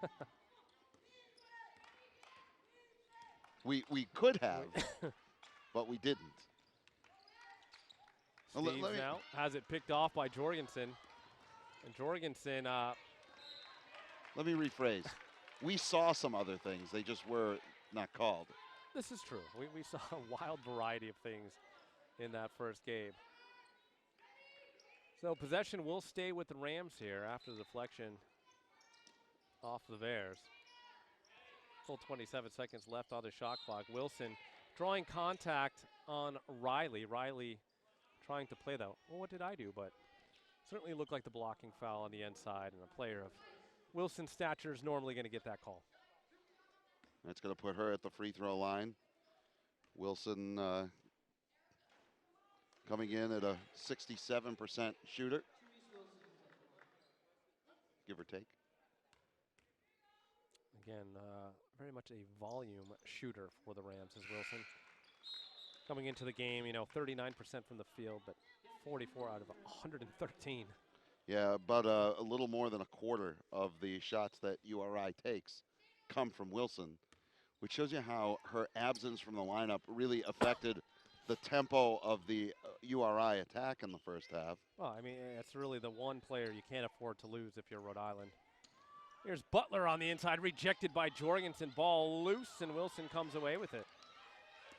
we could have, but we didn't. Steves now has it picked off by Jorgensen. And Jorgensen. Let me rephrase. We saw some other things. They just were not called. This is true. We saw a wild variety of things in that first game. So possession will stay with the Rams here after the deflection off the Bears. Full 27 seconds left on the shot clock. Wilson drawing contact on Riley. Riley trying to play though. Well, what did I do? But certainly looked like the blocking foul on the inside, and a player of Wilson's stature is normally going to get that call. That's going to put her at the free throw line. Wilson coming in at a 67% shooter. Give or take. Again, very much a volume shooter for the Rams is Wilson. Coming into the game, 39% from the field, but 44 out of 113. Yeah, but a little more than a quarter of the shots that URI takes come from Wilson, which shows you how her absence from the lineup really affected the tempo of the URI attack in the first half. Well, I mean, it's really the one player you can't afford to lose if you're Rhode Island. Here's Butler on the inside, rejected by Jorgensen. Ball loose, and Wilson comes away with it.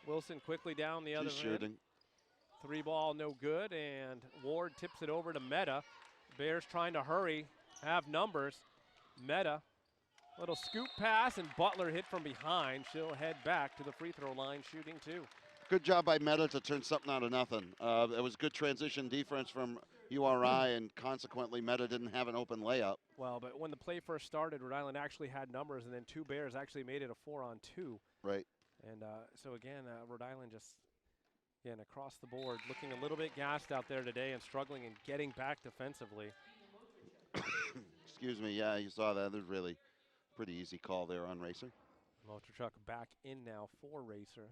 Wilson quickly down the other end. Shooting. 3 ball, no good, and Ward tips it over to Meta. Bears trying to hurry, have numbers. Meta, little scoop pass, and Butler hit from behind. She'll head back to the free throw line, shooting 2. Good job by Meta to turn something out of nothing. It was good transition defense from URI, and consequently Meta didn't have an open layup. Well, but when the play first started, Rhode Island actually had numbers, and then 2 Bears actually made it a 4-on-2. Right. And so again, Rhode Island just, again, across the board, looking a little bit gassed out there today and struggling and getting back defensively. Excuse me, yeah, you saw that. There's really pretty easy call there on Racer. Motor truck back in now for Racer.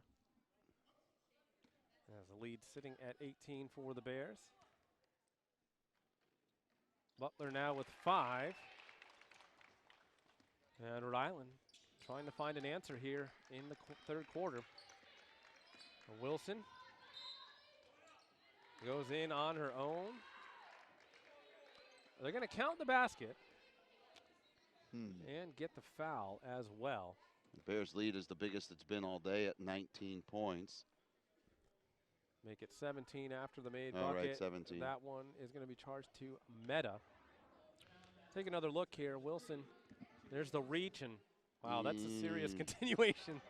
As the lead sitting at 18 for the Bears. Butler now with 5. And Rhode Island trying to find an answer here in the third quarter. Wilson goes in on her own. They're going to count the basket and get the foul as well. The Bears lead is the biggest it's been all day at 19 points. Make it 17 after the made All bucket. right, 17. That one is going to be charged to Meta. Take another look here. Wilson, there's the reach, and wow, that's a serious continuation.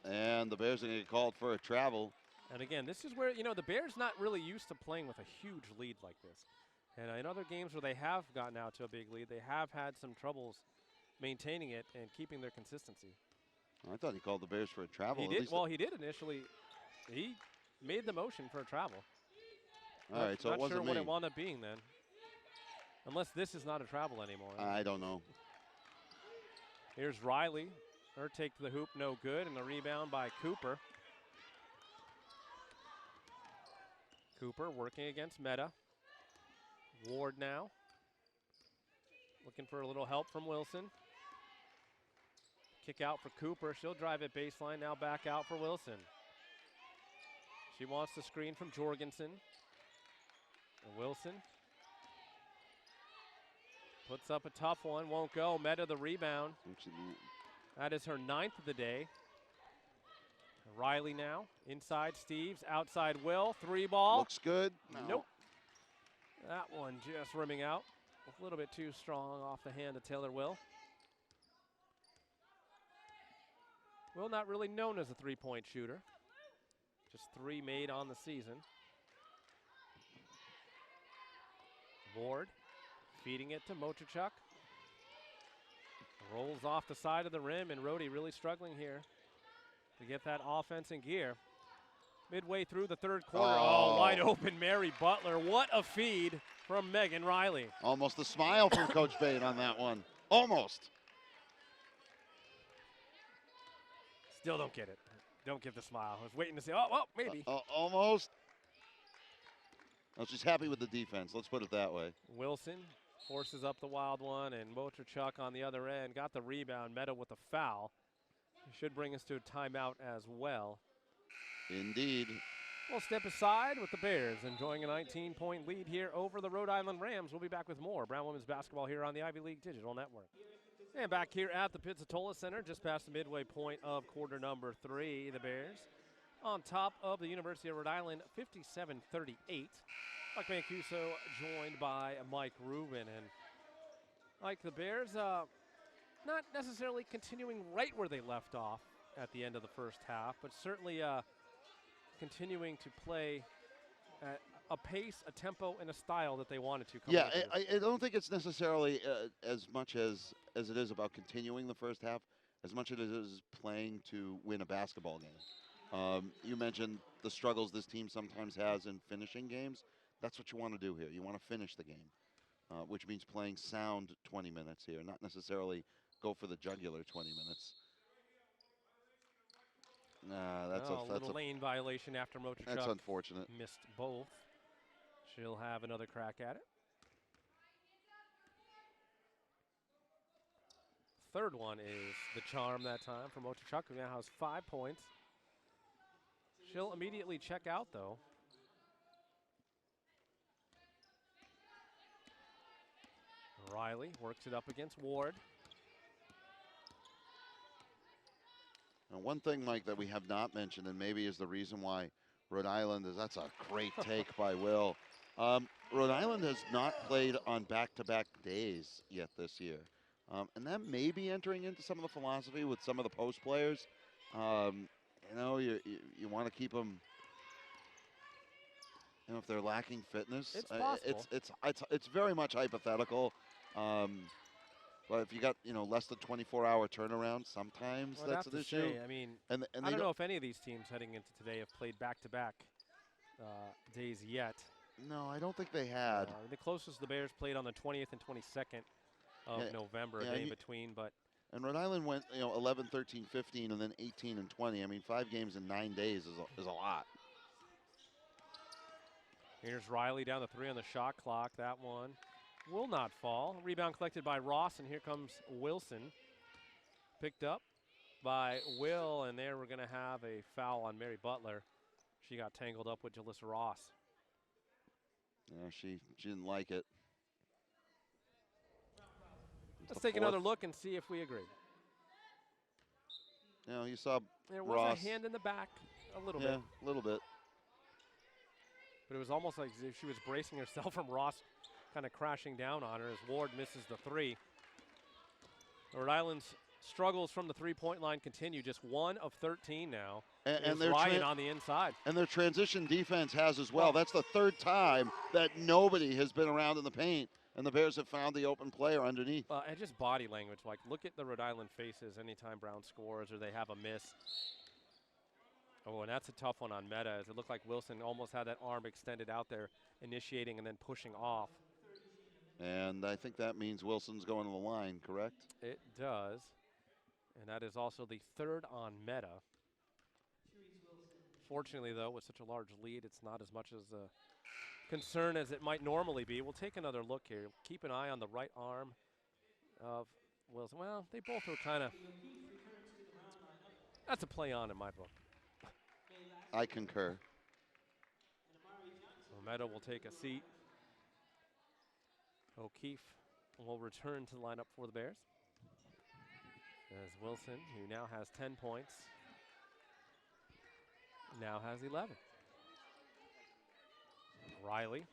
And the Bears are going to get called for a travel. And again, this is where, the Bears not really used to playing with a huge lead like this. And in other games where they have gotten out to a big lead, they have had some troubles maintaining it and keeping their consistency. I thought he called the Bears for a travel. He did. Well, he did initially. He made the motion for a travel. All right, so it wasn't me. Not sure what me. it wound up being then. Unless this is not a travel anymore. I don't know. Here's Riley. Her take to the hoop, no good, and the rebound by Cooper. Cooper working against Meta. Ward now. Looking for a little help from Wilson. Kick out for Cooper. She'll drive it baseline. Now back out for Wilson. She wants the screen from Jorgensen. And Wilson puts up a tough one. Won't go. Meta the rebound. That is her 9th of the day. Riley now. Inside Steves. Outside Will. 3-ball. Looks good. No. Nope. That one just rimming out. A little bit too strong off the hand of Taylor Will. Will not really known as a three-point shooter. Just 3 made on the season. Ward feeding it to Mochachuk. Rolls off the side of the rim, and Rhodey really struggling here to get that offense in gear. Midway through the third quarter, wide open Mary Butler. What a feed from Megan Riley. Almost a smile from Coach Bain on that one. Almost. Still don't get it. Don't get the smile. I was waiting to see, oh, maybe. Almost. Well, she's happy with the defense. Let's put it that way. Wilson forces up the wild one, and Mochachuk on the other end got the rebound. Meta with a foul. Should bring us to a timeout as well. Indeed. We'll step aside with the Bears enjoying a 19-point lead here over the Rhode Island Rams. We'll be back with more Brown Women's Basketball here on the Ivy League Digital Network. And back here at the Pizzatola Center, just past the midway point of quarter number 3, the Bears on top of the University of Rhode Island, 57-38. Mike Mancuso joined by Mike Rubin. And Mike, the Bears not necessarily continuing right where they left off at the end of the first half, but certainly continuing to play at a pace, a tempo, and a style that they wanted to. Yeah, I don't think it's necessarily as much as it is about continuing the first half, as much as it is playing to win a basketball game. You mentioned the struggles this team sometimes has in finishing games. That's what you want to do here. You want to finish the game, which means playing sound 20 minutes here, not necessarily go for the jugular 20 minutes. Nah, that's a little lane violation after Mochachuk. That's unfortunate. Missed both. She'll have another crack at it. Third one is the charm that time for Mochachuk, who now has 5 points. She'll immediately check out, though. Riley works it up against Ward. Now, one thing, Mike, that we have not mentioned, and maybe is the reason why Rhode Island is, that's a great take by Will. Rhode Island has not played on back-to-back days yet this year. And that may be entering into some of the philosophy with some of the post players. You know, you want to keep them, you know, if they're lacking fitness. It's possible. It's very much hypothetical. But if you got, you know, less than 24-hour turnaround, sometimes that's an issue. I mean, and I don't know if any of these teams heading into today have played back-to-back days yet. No, I don't think they had. The closest the Bears played on the 20th and 22nd of November, a day in between. But and Rhode Island went, you know, 11, 13, 15, and then 18 and 20. I mean, 5 games in 9 days is a lot. Here's Riley down the 3 on the shot clock. That one will not fall. Rebound collected by Ross, and here comes Wilson. Picked up by Will, and there we're going to have a foul on Mary Butler. She got tangled up with Jalissa Ross. Yeah, she didn't like it. Let's take another look and see if we agree. You know, you saw there was Ross. A hand in the back a little bit. Yeah, a little bit. But it was almost like as if she was bracing herself from Ross kind of crashing down on her as Ward misses the 3. Rhode Island's struggles from the three-point line continue. Just 1 of 13 now. And they're Ryan on the inside. And their transition defense has as well. That's the 3rd time that nobody has been around in the paint, and the Bears have found the open player underneath. And just body language. Like, look at the Rhode Island faces anytime Brown scores or they have a miss. Oh, and that's a tough one on Meta, as it looked like Wilson almost had that arm extended out there, initiating and then pushing off. And I think that means Wilson's going to the line, correct? It does. And that is also the 3rd on Meta. Fortunately, though, with such a large lead, it's not as much as a concern as it might normally be. We'll take another look here. Keep an eye on the right arm of Wilson. Well, they both were kind of That's a play on in my book. I concur. So Meadow will take a seat. O'Keefe will return to the lineup for the Bears. As Wilson, who now has 10 points, now has 11. Riley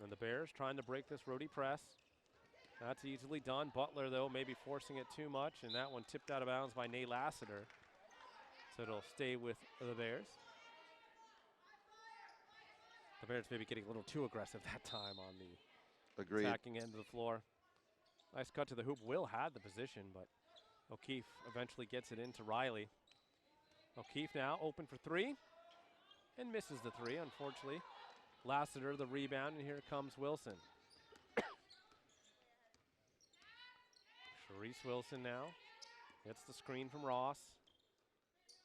and the Bears trying to break this roadie press. That's easily done. Butler, though, maybe forcing it too much, and that one tipped out of bounds by Nate Lassiter. So it'll stay with the Bears. The Bears maybe getting a little too aggressive that time on the attacking end of the floor. Nice cut to the hoop. Will had the position, but O'Keefe eventually gets it into Riley. O'Keefe now open for three and misses the three, unfortunately. Lassiter the rebound, and here comes Wilson. Sharice Wilson now gets the screen from Ross.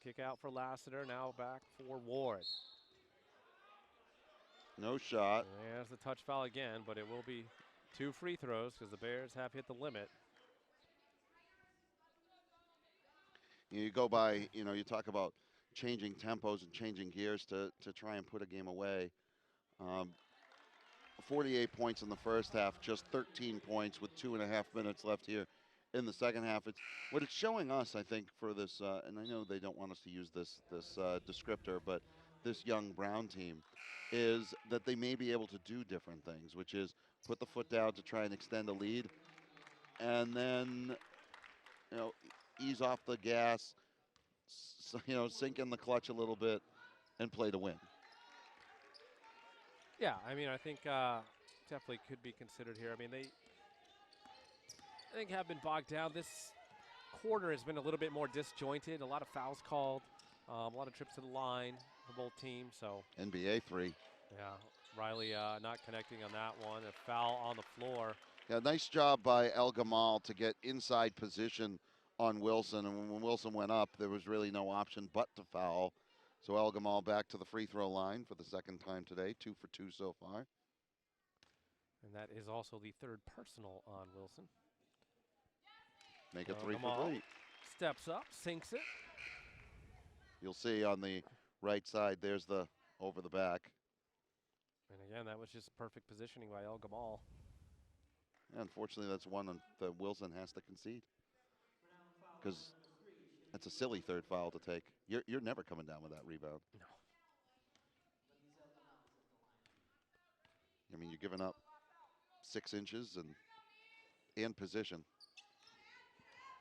Kick out for Lassiter, now back for Ward. No shot. There's the touch foul again, but it will be 2 free throws because the Bears have hit the limit. You go by, you talk about changing tempos and changing gears to try and put a game away. 48 points in the first half, just 13 points with 2.5 minutes left here in the second half. What it's showing us, I think, for this, and I know they don't want us to use this descriptor, but this young Brown team is that they may be able to do different things, which is put the foot down to try and extend a lead, and then, ease off the gas, sink in the clutch a little bit, and play to win. Yeah, I mean, I think definitely could be considered here. I mean, I think have been bogged down. This quarter has been a little bit more disjointed. A lot of fouls called, a lot of trips to the line for both teams. So NBA 3. Yeah, Riley not connecting on that one. A foul on the floor. Yeah, nice job by El Gamal to get inside position on Wilson. And when Wilson went up, there was really no option but to foul. So El Gamal back to the free throw line for the second time today, 2 for 2 so far. And that is also the third personal on Wilson. Make it 3 for 3. Steps up, sinks it. You'll see on the right side, there's the over the back. And again, that was just perfect positioning by El Gamal. Unfortunately, that's one that Wilson has to concede, because that's a silly third foul to take. You're never coming down with that rebound. No. I mean, you're giving up 6 inches and in position.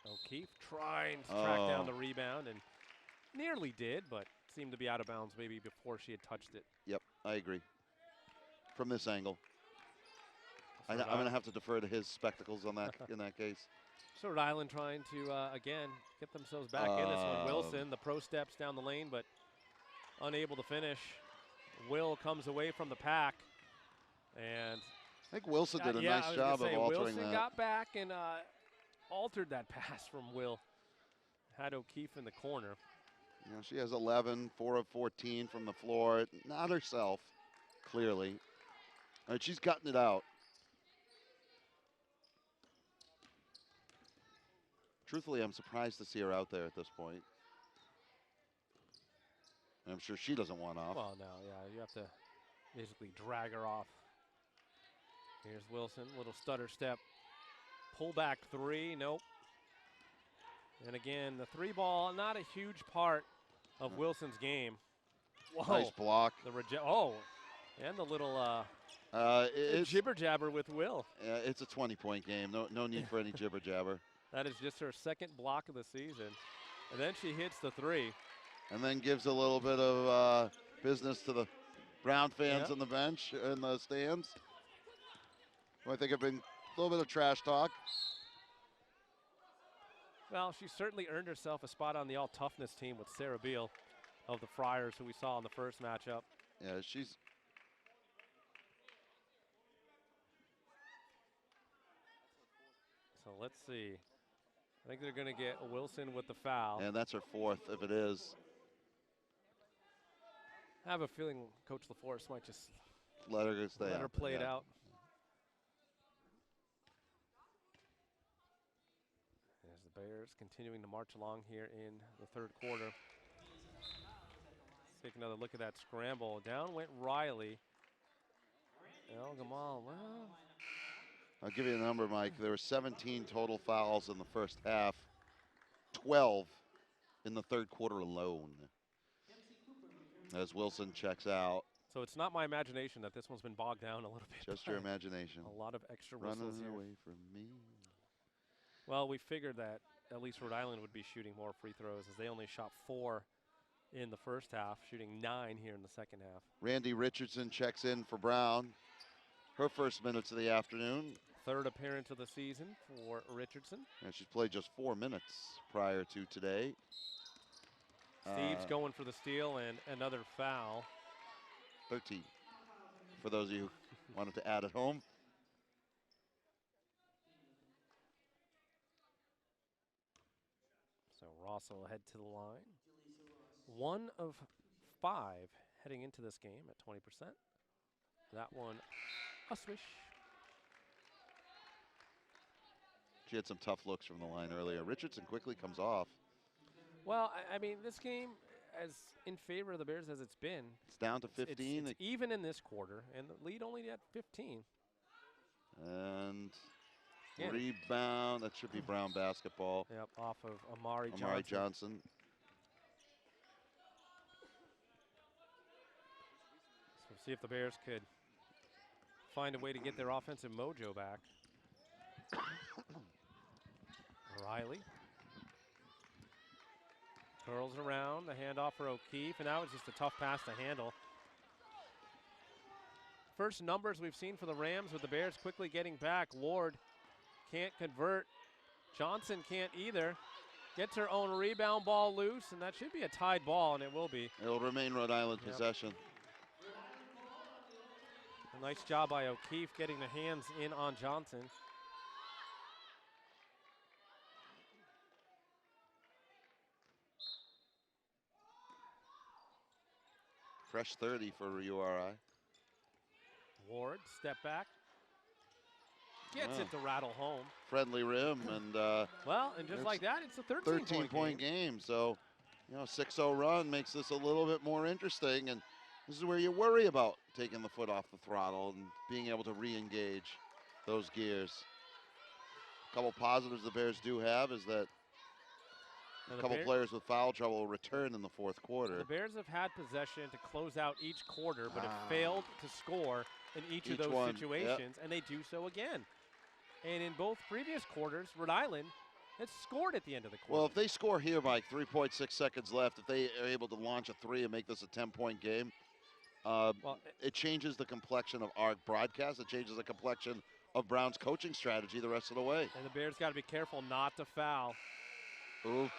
O'Keefe trying to track down the rebound and nearly did, but seemed to be out of bounds maybe before she had touched it. Yep, I agree. From this angle, I'm going to have to defer to his spectacles on that in that case. So Rhode Island trying to, again, get themselves back in this one. Wilson, the pro steps down the lane, but unable to finish. Will comes away from the pack. And I think Wilson did a nice job of altering Wilson got back and altered that pass from Will. Had O'Keefe in the corner. She has 11, 4 of 14 from the floor. Not herself, clearly. She's cutting it out. Truthfully, I'm surprised to see her out there at this point. I'm sure she doesn't want off. Well, no, yeah, you have to basically drag her off. Here's Wilson, little stutter step. Pull back 3, nope. And again, the 3 ball, not a huge part of Wilson's game. Whoa. Nice block. And the little jibber jabber with Will. It's a 20-point game. No need for any jibber jabber. That is just her second block of the season. And then she hits the 3. And then gives a little bit of business to the Brown fans on the bench, in the stands. I think have been a little bit of trash talk. Well, she certainly earned herself a spot on the all-toughness team with Sarah Beal of the Friars, who we saw in the first matchup. Yeah, she's... So let's see. I think they're going to get Wilson with the foul. And that's her 4th, if it is. I have a feeling Coach LaForest might just let her stay let her play it out. As the Bears continuing to march along here in the third quarter. Take another look at that scramble. Down went Riley. El Gamal, well. I'll give you a number, Mike. There were 17 total fouls in the first half, 12 in the third quarter alone. As Wilson checks out. So it's not my imagination that this one's been bogged down a little bit. Just your imagination. A lot of extra whistles Running here. away from me. Well, we figured that at least Rhode Island would be shooting more free throws as they only shot 4 in the first half, shooting 9 here in the second half. Randy Richardson checks in for Brown. Her first minutes of the afternoon. Third appearance of the season for Richardson. And she's played just 4 minutes prior to today. Steve's going for the steal and another foul. 13, for those of you who wanted to add at home. So Ross will head to the line. 1 of 5 heading into this game at 20%. That one, a swish. She had some tough looks from the line earlier. Richardson quickly comes off. Well, I mean, this game, as in favor of the Bears as it's been. It's down to 15. It's even in this quarter, and the lead only at 15. And rebound. That should be Brown basketball. Yep, off of Amari Johnson. So see if the Bears could find a way to get their offensive mojo back. Riley curls around, the handoff for O'Keefe, and that was just a tough pass to handle. First numbers we've seen for the Rams with the Bears quickly getting back. Ward can't convert. Johnson can't either. Gets her own rebound, ball loose, and that should be a tied ball, and it will be. It'll remain Rhode Island possession. A nice job by O'Keefe getting the hands in on Johnson. Fresh 30 for URI. Ward, step back. Gets it to rattle home. Friendly rim, and well, and just like that, it's a 13-point game. So, 6-0 run makes this a little bit more interesting, and this is where you worry about taking the foot off the throttle and being able to re-engage those gears. A couple positives the Bears do have is that a couple players with foul trouble will return in the fourth quarter. The Bears have had possession to close out each quarter, but have failed to score in each of those situations, and they do so again. And in both previous quarters, Rhode Island has scored at the end of the quarter. Well, if they score here, Mike, 3.6 seconds left, if they are able to launch a 3 and make this a 10-point game, it changes the complexion of our broadcast. It changes the complexion of Brown's coaching strategy the rest of the way. And the Bears got to be careful not to foul. Oof.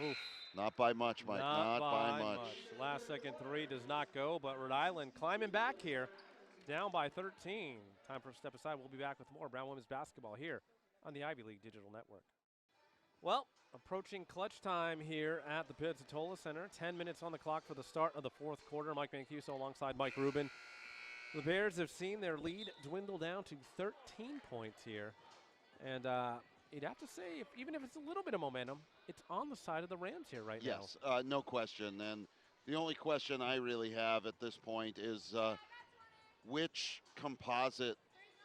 Oof. Not by much, Mike. Not by much. Last second 3 does not go, but Rhode Island climbing back here, down by 13. Time for a step aside. We'll be back with more Brown Women's Basketball here on the Ivy League Digital Network. Well, approaching clutch time here at the Pizzatola Center. 10 minutes on the clock for the start of the fourth quarter. Mike Mancuso alongside Mike Rubin. The Bears have seen their lead dwindle down to 13 points here. And you'd have to say, even if it's a little bit of momentum, it's on the side of the Rams here right now. Yes, no question. And the only question I really have at this point is which composite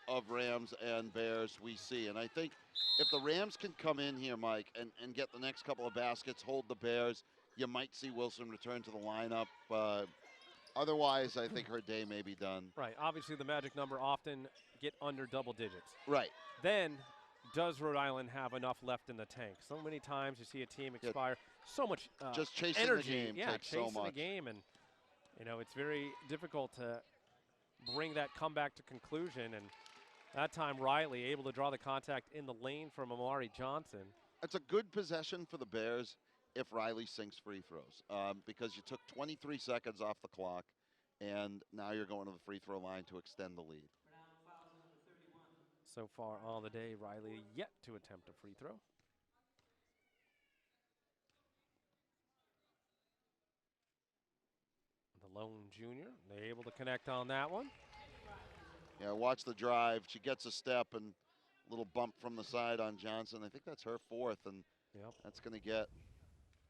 of Rams and Bears we see. And I think if the Rams can come in here, Mike, and get the next couple of baskets, hold the Bears, you might see Wilson return to the lineup. Otherwise, I think her day may be done. Right. Obviously, the magic number often get under double digits. Right. Then, does Rhode Island have enough left in the tank? So many times you see a team expire so much just chasing energy. The game takes so much. Chasing the game, and it's very difficult to bring that comeback to conclusion. And that time, Riley able to draw the contact in the lane from Amari Johnson. It's a good possession for the Bears if Riley sinks free throws, because you took 23 seconds off the clock, and now you're going to the free throw line to extend the lead. So far on the day, Riley yet to attempt a free throw. The lone junior, they're able to connect on that one. Yeah, watch the drive. She gets a step and a little bump from the side on Johnson. I think that's her fourth, and that's going to get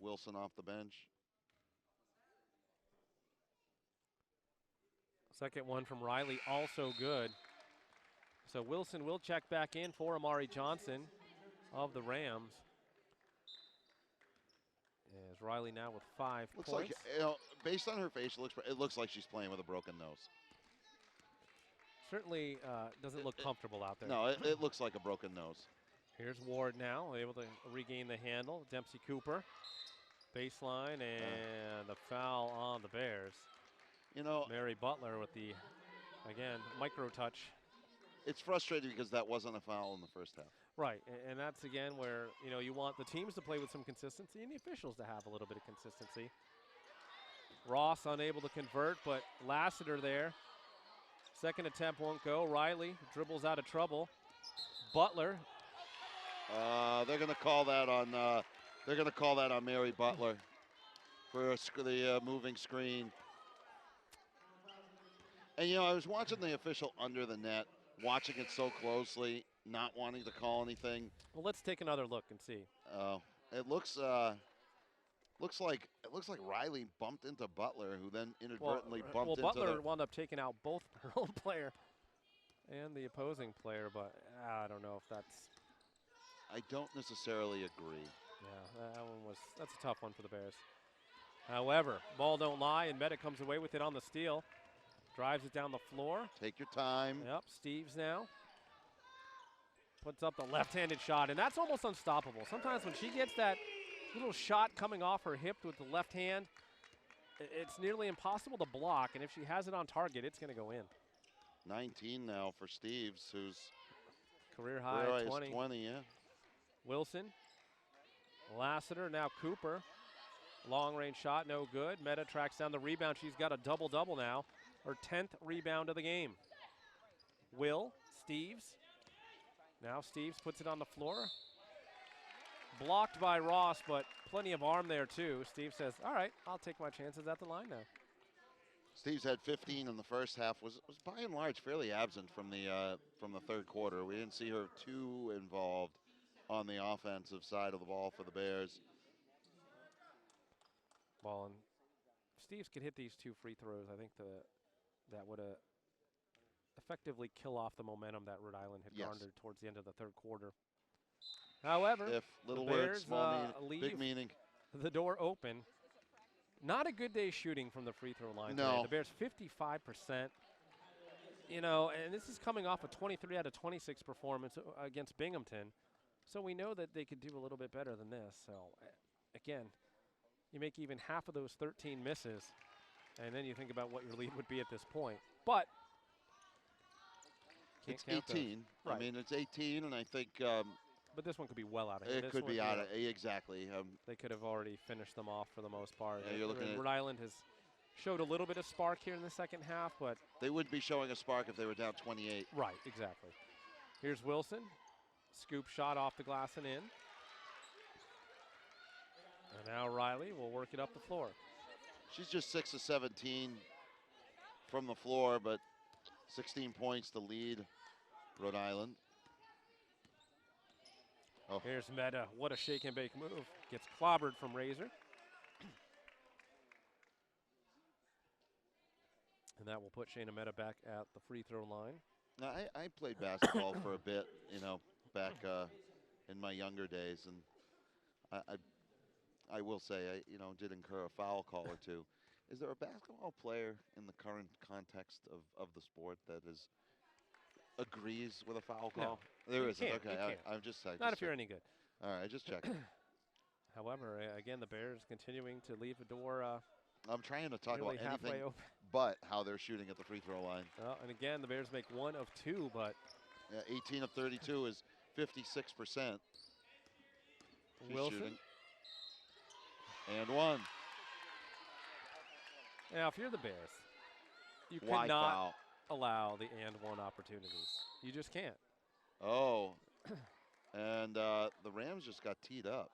Wilson off the bench. Second one from Riley, also good. So Wilson will check back in for Amari Johnson of the Rams. As Riley now with 5 Looks points. like, based on her face, it looks like she's playing with a broken nose. Certainly doesn't look comfortable out there. No, it looks like a broken nose. Here's Ward now, able to regain the handle. Dempsey Cooper, baseline, and the foul on the Bears. Mary Butler with the, again, micro touch. It's frustrating because that wasn't a foul in the first half. Right, and that's again where you want the teams to play with some consistency and the officials to have a little bit of consistency. Ross unable to convert, but Lassiter there. Second attempt won't go. Riley dribbles out of trouble. Butler. They're going to call that on. They're going to call that on Mary Butler for the moving screen. And I was watching the official under the net, watching it so closely, not wanting to call anything. Well, let's take another look and see. It looks like Riley bumped into Butler, who then inadvertently bumped into Butler wound up taking out both her own player and the opposing player, but I don't know if that's. I don't necessarily agree. Yeah, that's a tough one for the Bears. However, ball don't lie, and Meta comes away with it on the steal. Drives it down the floor. Take your time. Yep, Steves now. Puts up the left-handed shot, and that's almost unstoppable. Sometimes when she gets that little shot coming off her hip with the left hand, it's nearly impossible to block, and if she has it on target, it's going to go in. 19 now for Steves, who's career high 20. 20, yeah. Wilson, Lassiter, now Cooper. Long-range shot, no good. Meta tracks down the rebound. She's got a double-double now. Her 10th rebound of the game. Steves. Now Steves puts it on the floor. Blocked by Ross, but plenty of arm there too. Steve says, all right, I'll take my chances at the line now. Steves had 15 in the first half, was by and large fairly absent from the third quarter. We didn't see her too involved on the offensive side of the ball for the Bears. Ball and Steves could hit these 2 free throws. I think that would effectively kill off the momentum that Rhode Island had garnered towards the end of the third quarter. However, if little the Bears, words, small meaning, big meaning. The door open. Not a good day shooting from the free throw line No. today. The Bears 55%. And this is coming off a 23 out of 26 performance against Binghamton. So we know that they could do a little bit better than this. So, again, you make even half of those 13 misses, and then you think about what your lead would be at this point. But it's 18. Right. I mean, it's 18, and I think but this one could be well out of hand. It could be out of exactly. They could have already finished them off for the most part. Yeah, you're looking at Rhode Island has showed a little bit of spark here in the second half, but they would be showing a spark if they were down 28. Right, exactly. Here's Wilson. Scoop shot off the glass and in. And now Riley will work it up the floor. She's just 6 of 17 from the floor, but 16 points to lead Rhode Island. Oh. Here's Meta. What a shake and bake move. Gets clobbered from Razor. And that will put Shayna Meta back at the free throw line. Now, I played basketball for a bit, back in my younger days, and I will say I did incur a foul call or two. Is there a basketball player in the current context of the sport that agrees with a foul call? No. There You isn't. can't, Okay, you can't. I'm just saying. Not if you're any good. All right, just checking. However, again, the Bears continuing to leave the door I'm trying to talk about halfway anything open. but how they're shooting at the free throw line. And again, the Bears make 1 of 2, but 18 of 32 is 56%. Wilson. Shooting. And 1. Now, if you're the Bears, you Why cannot foul? allow the and 1 opportunities. You just can't. Oh, and the Rams just got teed up.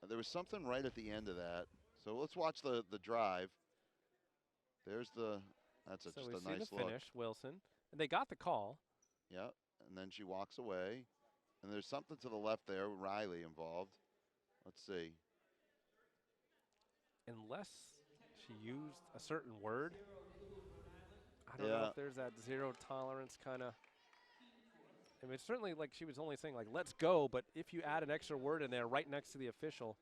There was something right at the end of that. So let's watch the drive. There's that's just we a see nice the look. finish, Wilson. And they got the call. Yeah, and then she walks away. And there's something to the left there, Riley involved. Let's see. Unless she used a certain word. I don't know if there's that zero tolerance kind of. I mean, it's certainly like she was only saying like "let's go," but if you add an extra word in there right next to the official,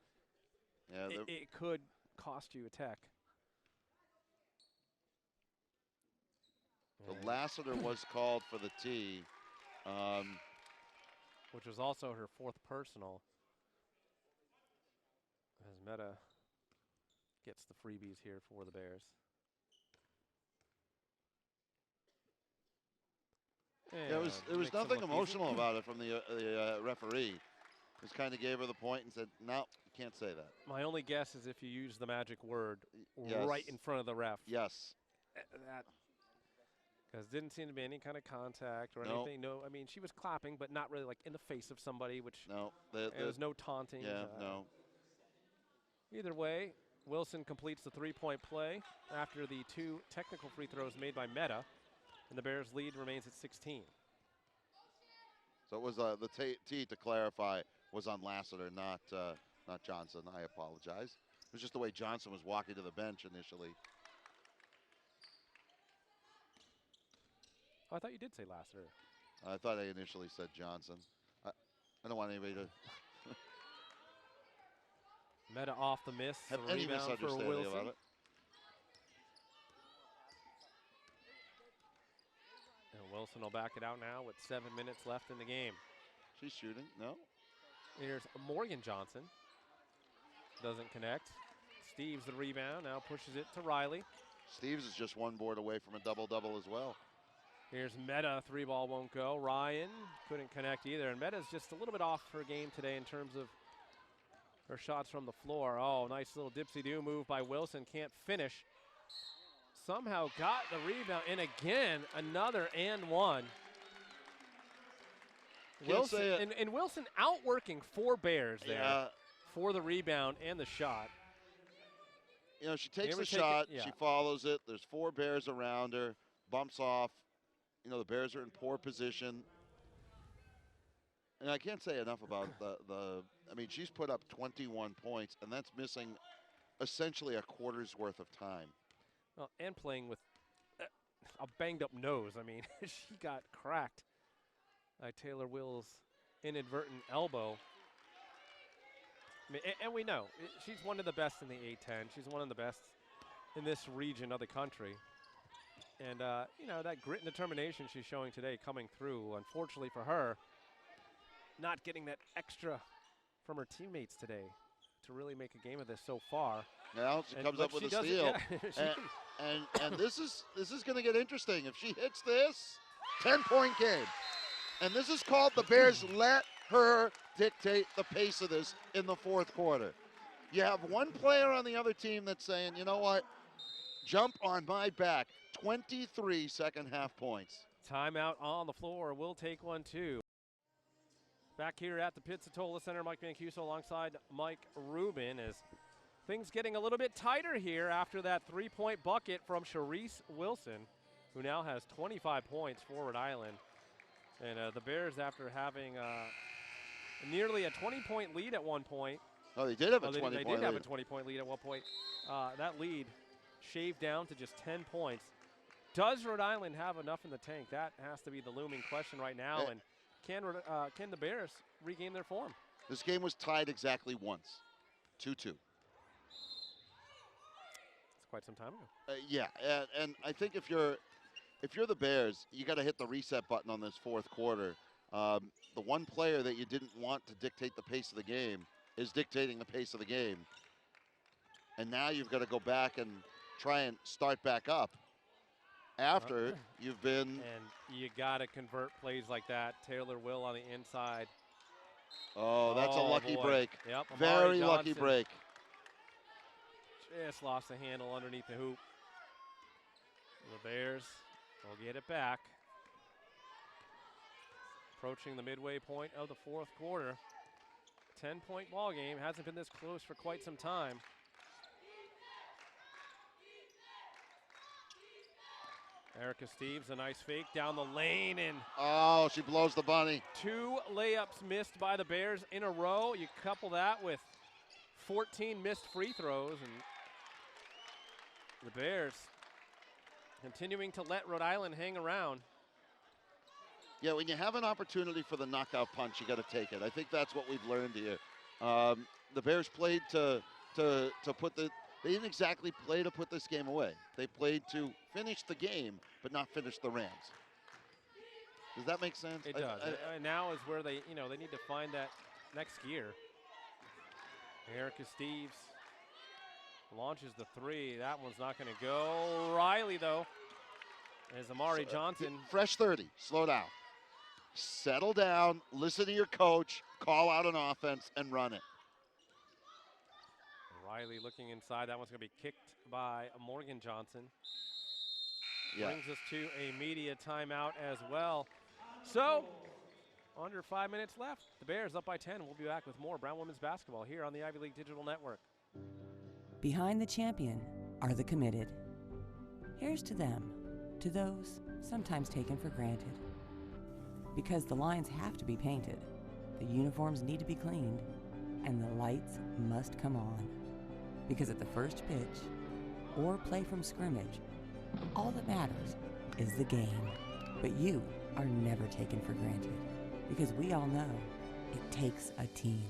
it could cost you a tech. The Lassiter was called for the tee, which was also her 4th personal. As Meta gets the freebies here for the Bears. Yeah, there was nothing emotional about it from the referee. Just kind of gave her the point and said, "No, you can't say that." My only guess is if you use the magic word right in front of the ref. Yes. That, because didn't seem to be any kind of contact or anything. No, I mean she was clapping, but not really like in the face of somebody. Which there was no taunting. Yeah, no. Either way, Wilson completes the 3-point play after the 2 technical free throws made by Meta, and the Bears' lead remains at 16. So it was the tee, to clarify, was on Lassiter, not Johnson. I apologize. It was just the way Johnson was walking to the bench initially. Oh, I thought you did say Lassiter. I thought I initially said Johnson. I don't want anybody to Meta off the miss. have any misunderstanding about it. And Wilson will back it out now with 7 minutes left in the game. She's shooting. No. Here's Morgan Johnson. Doesn't connect. Steves the rebound. Now pushes it to Riley. Steves is just 1 board away from a double-double as well. Here's Meta. 3-ball won't go. Ryan couldn't connect either. And Meta's just a little bit off her game today in terms of her shots from the floor. Oh, nice little dipsy-do move by Wilson. Can't finish. Somehow got the rebound. And again, another and one. Wilson, and Wilson outworking 4 Bears there for the rebound and the shot. You know, she takes the shot. She follows it. There's 4 Bears around her. Bumps off. You know, the Bears are in poor position. And I can't say enough about I mean, she's put up 21 points, and that's missing essentially a quarter's worth of time. Well, and playing with a banged-up nose. I mean, she got cracked by Taylor Will's inadvertent elbow. I mean, and we know she's one of the best in the A-10. She's one of the best in this region of the country. And, you know, that grit and determination she's showing today coming through. Unfortunately for her, not getting that extra from her teammates today to really make a game of this so far. Now she comes up with a steal. And this is going to get interesting. If she hits this, 10-point game. And this is called the Bears let her dictate the pace of this in the 4th quarter. You have one player on the other team that's saying, you know what, jump on my back. 23 second-half points. Timeout on the floor. We'll take one, too. Back here at the Pizzatola Center, Mike Mancuso alongside Mike Rubin as things getting a little bit tighter here after that 3-point bucket from Charisse Wilson, who now has 25 points for Rhode Island. And the Bears, after having nearly a 20-point lead at one point. Oh, they did have a 20-point lead. They did have a 20-point lead at one point. That lead shaved down to just 10 points. Does Rhode Island have enough in the tank? That has to be the looming question right now. And can the Bears regain their form? This game was tied exactly once, 2-2. It's quite some time ago. Yeah, and I think if you're the Bears, you got to hit the reset button on this 4th quarter. The one player that you didn't want to dictate the pace of the game is dictating the pace of the game. And now you've got to go back and try and start back up after you've been. And you got to convert plays like that. Taylor Will on the inside. Oh, that's a lucky break. Yep, very lucky break. Just lost the handle underneath the hoop. The Bears will get it back. Approaching the midway point of the 4th quarter. 10-point ball game. Hasn't been this close for quite some time. Erica Steves, a nice fake down the lane, and oh, she blows the bunny. 2 layups missed by the Bears in a row. You couple that with 14 missed free throws, and The Bears continuing to let Rhode Island hang around. Yeah, when you have an opportunity for the knockout punch, you got to take it. I think that's what we've learned here. The Bears played to put the. They didn't exactly play to put this game away. They played to finish the game, but not finish the Rams. Does that make sense? It does. Now is where they need to find that next gear. Erica Steves launches the three. That one's not going to go. Riley, though, as Amari Johnson. Fresh 30. Slow down. Settle down. Listen to your coach. Call out an offense and run it. Riley looking inside. That one's going to be kicked by Morgan Johnson. Yeah. Brings us to a media timeout as well. So, under 5 minutes left. The Bears up by 10. We'll be back with more Brown Women's Basketball here on the Ivy League Digital Network. Behind the champion are the committed. Here's to them, to those sometimes taken for granted. Because the lines have to be painted, the uniforms need to be cleaned, and the lights must come on. Because at the first pitch, or play from scrimmage, all that matters is the game. But you are never taken for granted, because we all know it takes a team.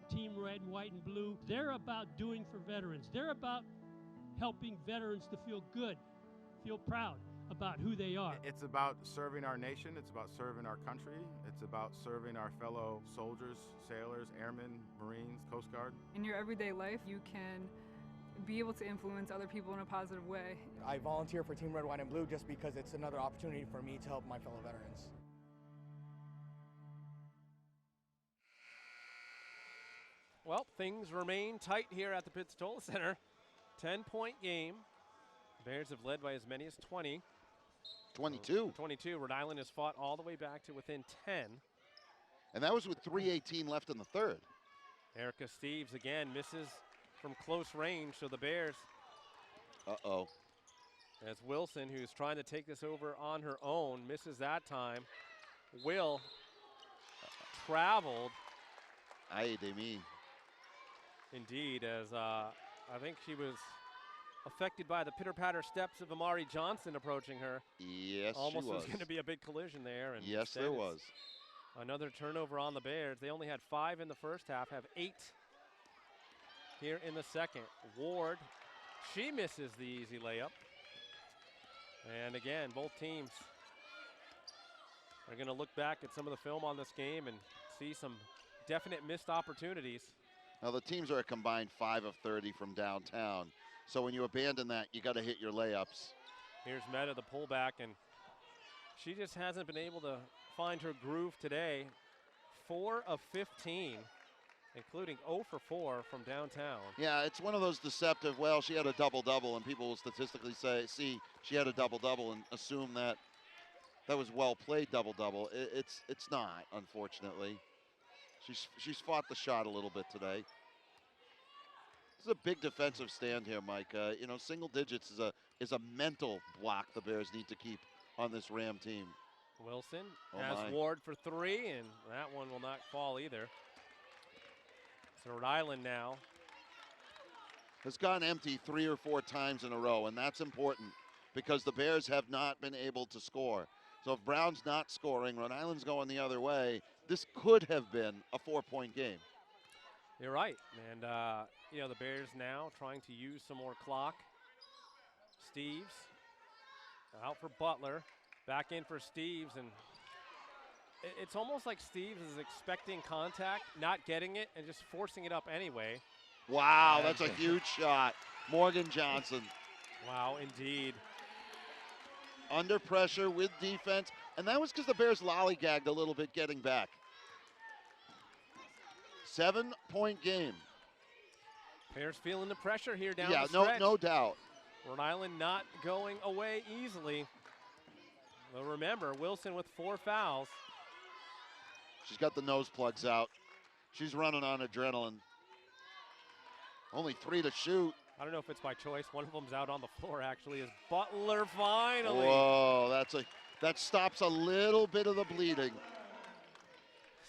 Team Red, White, and Blue, they're about doing for veterans. They're about helping veterans to feel good, feel proud about who they are. It's about serving our nation. It's about serving our country. It's about serving our fellow soldiers, sailors, airmen, Marines, Coast Guard. In your everyday life, you can be able to influence other people in a positive way. I volunteer for Team Red, White, and Blue just because it's another opportunity for me to help my fellow veterans. Well, things remain tight here at the Pizzatola Center. 10-point game. Bears have led by as many as 20. 22. 22. Rhode Island has fought all the way back to within 10. And that was with 3:18 left in the third. Erica Steves again misses from close range, so the Bears. Uh-oh. As Wilson, who's trying to take this over on her own, misses that time. Will traveled. Aye, de me. Indeed, as I think she was affected by the pitter-patter steps of Amari Johnson approaching her. Yes, Almost she was. going to be a big collision there. And yes, there was. Another turnover on the Bears. They only had 5 in the first half, have 8 here in the second. Ward, she misses the easy layup. And again, both teams are going to look back at some of the film on this game and see some definite missed opportunities. Now, the teams are a combined 5 of 30 from downtown. So when you abandon that, you got to hit your layups. Here's Meta, the pullback, and she just hasn't been able to find her groove today. 4 of 15, including 0 for 4 from downtown. Yeah, it's one of those deceptive, well, she had a double-double, and people will statistically say, see, she had a double-double and assume that that was well-played double-double. It's not, unfortunately. She's fought the shot a little bit today. This is a big defensive stand here, Mike. You know, single digits is a mental block the Bears need to keep on this Ram team. Wilson Oh has my. Ward for 3, and that one will not fall either. So Rhode Island now. Has gone empty 3 or 4 times in a row, and that's important because the Bears have not been able to score. So if Brown's not scoring, Rhode Island's going the other way. This could have been a 4-point game. You're right, and you know, the Bears now trying to use some more clock. Steves out for Butler, back in for Steves, and it's almost like Steves is expecting contact, not getting it, and just forcing it up anyway. Wow, that's a huge shot. Morgan Johnson. Wow, indeed. Under pressure with defense, and that was because the Bears lollygagged a little bit getting back. 7-point game. Bears feeling the pressure here down Yeah, the stretch. no doubt. Rhode Island not going away easily. Well, remember, Wilson with 4 fouls. She's got the nose plugs out. She's running on adrenaline. Only 3 to shoot. I don't know if it's by choice. One of them's out on the floor, actually, is Butler finally. Whoa, that stops a little bit of the bleeding.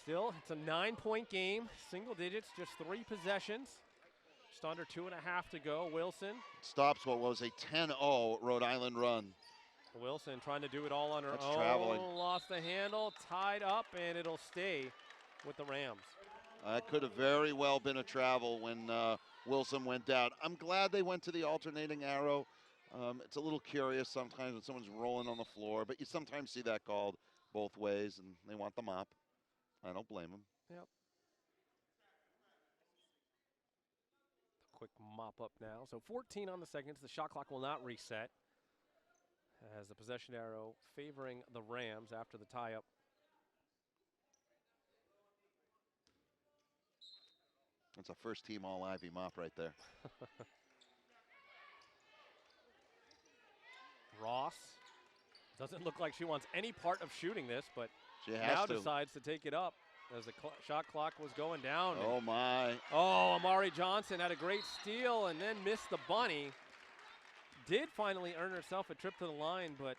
Still, it's a 9-point game. Single digits, just 3 possessions. Just under 2.5 to go. Wilson. Stops what was a 10-0 Rhode Island run. Wilson trying to do it all on her That's own. traveling. Lost the handle, tied up, and it'll stay with the Rams. That could have very well been a travel when Wilson went down. I'm glad they went to the alternating arrow. It's a little curious sometimes when someone's rolling on the floor, but you sometimes see that called both ways, and they want the mop. I don't blame them. Yep. Quick mop up now. So 14 on the seconds. The shot clock will not reset as the possession arrow favoring the Rams after the tie-up. That's a first-team All-Ivy mop right there. Ross doesn't look like she wants any part of shooting this, but She has now to. decides to take it up as the shot clock was going down. Oh, my. Oh, Amari Johnson had a great steal and then missed the bunny. Did finally earn herself a trip to the line, but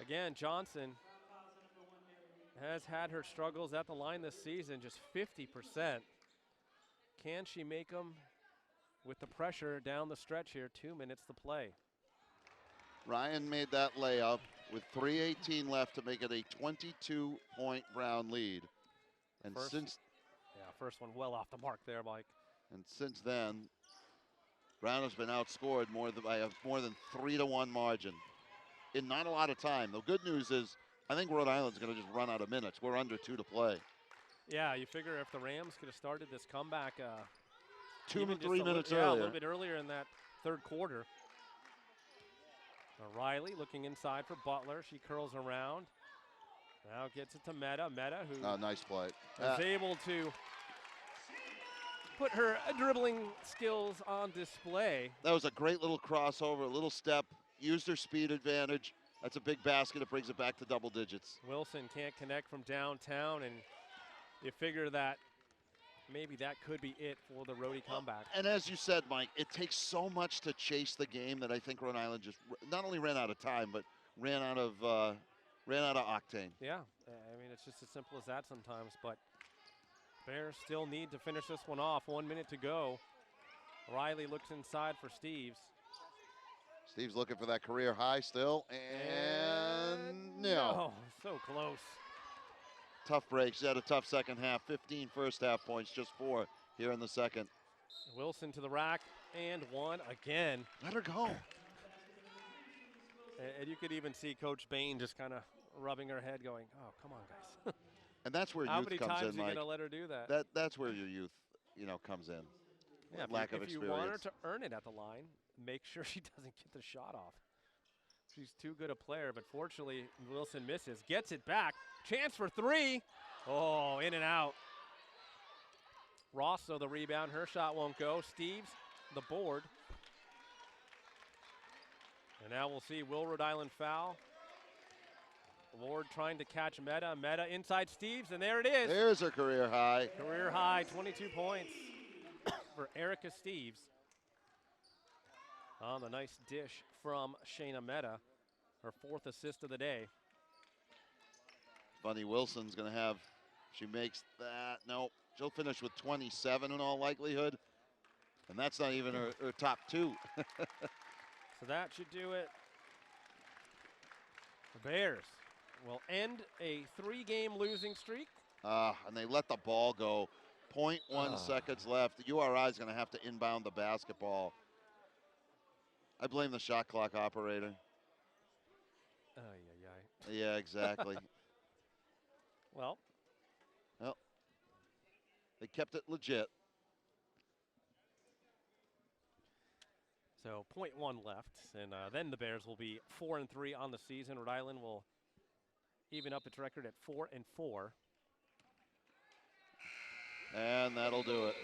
again, Johnson has had her struggles at the line this season, just 50%. Can she make them with the pressure down the stretch here? 2 minutes to play. Ryan made that layup with 3:18 left to make it a 22-point Brown lead. And First one well off the mark there, Mike. since then, Brown has been outscored by a more than 3-1 margin in not a lot of time. The good news is I think Rhode Island's going to just run out of minutes. We're under 2 to play. Yeah, you figure if the Rams could have started this comeback 3 minutes a earlier. little bit earlier in that third quarter. Riley looking inside for Butler. She curls around. Now gets it to Meta. Meta, who Nice play. is able to put her dribbling skills on display. That was a great little crossover, a little step, used her speed advantage. That's a big basket. It brings it back to double digits. Wilson can't connect from downtown, and you figure that maybe that could be it for the roadie comeback. And as you said, Mike, it takes so much to chase the game that I think Rhode Island just not only ran out of time, but ran out of octane. Yeah, I mean, it's just as simple as that sometimes, but Bears still need to finish this one off. 1 minute to go. Riley looks inside for Steves. Steve's looking for that career high still, and no. So close. Tough break. She had a tough second half. 15 first half points, just 4 here in the second. Wilson to the rack, and one again. Let her go. And you could even see Coach Bain just kind of rubbing her head going, oh, come on, guys. And that's where How youth many comes times in, are you Mike. going to let her do that? That's where your youth, comes in. Yeah, Lack of if experience. you want her to earn it at the line, make sure she doesn't get the shot off. She's too good a player, but fortunately, Wilson misses. Gets it back. Chance for 3. Oh, in and out. Ross, so the rebound. Her shot won't go. Steves, the board. And now we'll see, will Rhode Island foul? Ward trying to catch Meta. Meta inside Steves, and there it is. There's her career high. Career high, 22 points for Erica Steves. On the nice dish from Shayna Meta, her 4th assist of the day. Bunny Wilson's going to have, she makes that, no, she'll finish with 27 in all likelihood. And that's not even her top 2. So that should do it. The Bears will end a 3-game losing streak. And they let the ball go. 0.1 seconds left. The URI is going to have to inbound the basketball. I blame the shot clock operator. Yeah, exactly. Well, they kept it legit. So 0.1 left, and then the Bears will be 4-3 on the season. Rhode Island will even up its record at 4-4. And that'll do it.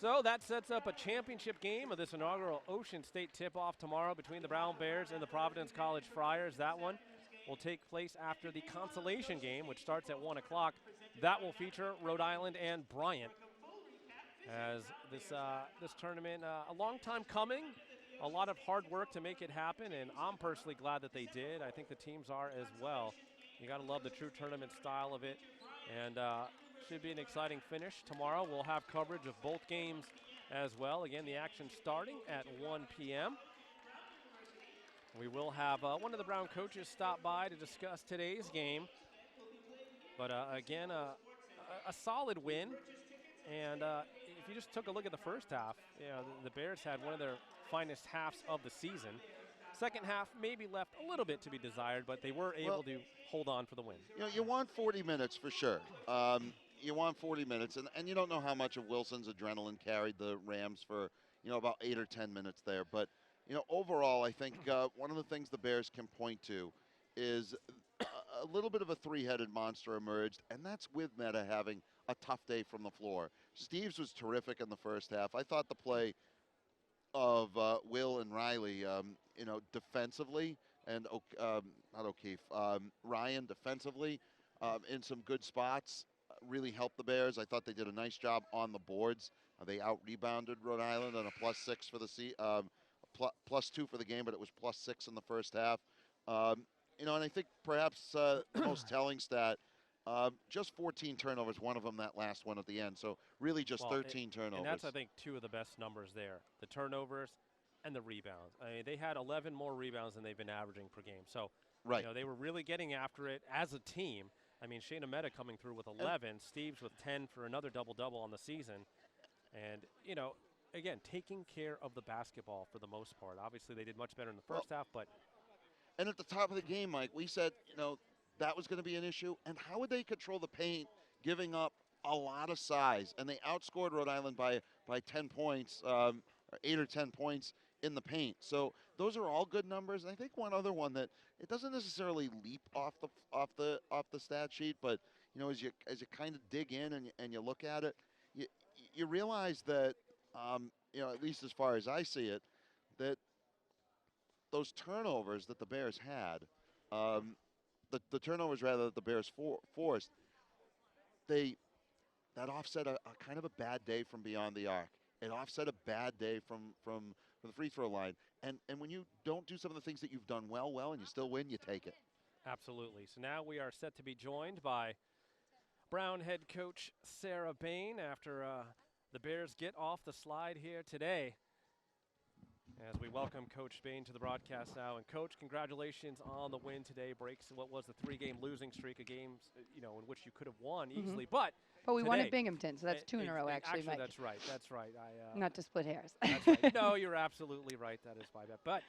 So that sets up a championship game of this inaugural Ocean State tip-off tomorrow between the Brown Bears and the Providence College Friars. That one will take place after the consolation game, which starts at 1 o'clock. That will feature Rhode Island and Bryant. As this tournament, a long time coming, a lot of hard work to make it happen, and I'm personally glad that they did. I think the teams are as well. You got to love the true tournament style of it, and should be an exciting finish. Tomorrow we'll have coverage of both games as well. Again, the action starting at 1 p.m. We will have one of the Brown coaches stop by to discuss today's game. But again, a solid win. And if you just took a look at the first half, the Bears had one of their finest halves of the season. Second half maybe left a little bit to be desired, but they were able to hold on for the win. You want 40 minutes for sure. You want 40 minutes, and you don't know how much of Wilson's adrenaline carried the Rams for, about 8 or 10 minutes there. But, overall, I think one of the things the Bears can point to is a little bit of a three-headed monster emerged, and that's with Meta having a tough day from the floor. Steves was terrific in the first half. I thought the play of Will and Riley, defensively, and not O'Keefe, Ryan defensively in some good spots really helped the Bears. I thought they did a nice job on the boards. They out-rebounded Rhode Island on a +6 for the +2 for the game, but it was +6 in the first half. And I think perhaps the most telling stat, just 14 turnovers, one of them that last one at the end. So really just 13 turnovers. And that's, I think, two of the best numbers there, the turnovers and the rebounds. I mean, they had 11 more rebounds than they've been averaging per game. So, they were really getting after it as a team. I mean, Shayna Meta coming through with 11, Steves with 10 for another double-double on the season. And, again, taking care of the basketball for the most part. Obviously, they did much better in the first half, but. And at the top of the game, Mike, we said, that was going to be an issue. And how would they control the paint, giving up a lot of size? And they outscored Rhode Island by 10 points, or 8 or 10 points in the paint. So those are all good numbers. And I think one other one that it doesn't necessarily leap off the stat sheet, but as you kind of dig in and you look at it, you realize that at least as far as I see it, that those turnovers that the Bears had, the turnovers rather that the Bears forced, that offset a kind of a bad day from beyond the arc. It offset a bad day from the free throw line. And when you don't do some of the things that you've done well, and you still win, you take it. Absolutely. So now we are set to be joined by Brown head coach Sarah Bain after the Bears get off the slide here today. As we welcome Coach Bain to the broadcast now. And, Coach, congratulations on the win today. Breaks what was the 3-game losing streak of games, in which you could have won easily. But we today, won at Binghamton, so that's 2 in a row, actually, Mike. That's right. That's right. Not to split hairs. That's right. No, you're absolutely right. That is my bad. But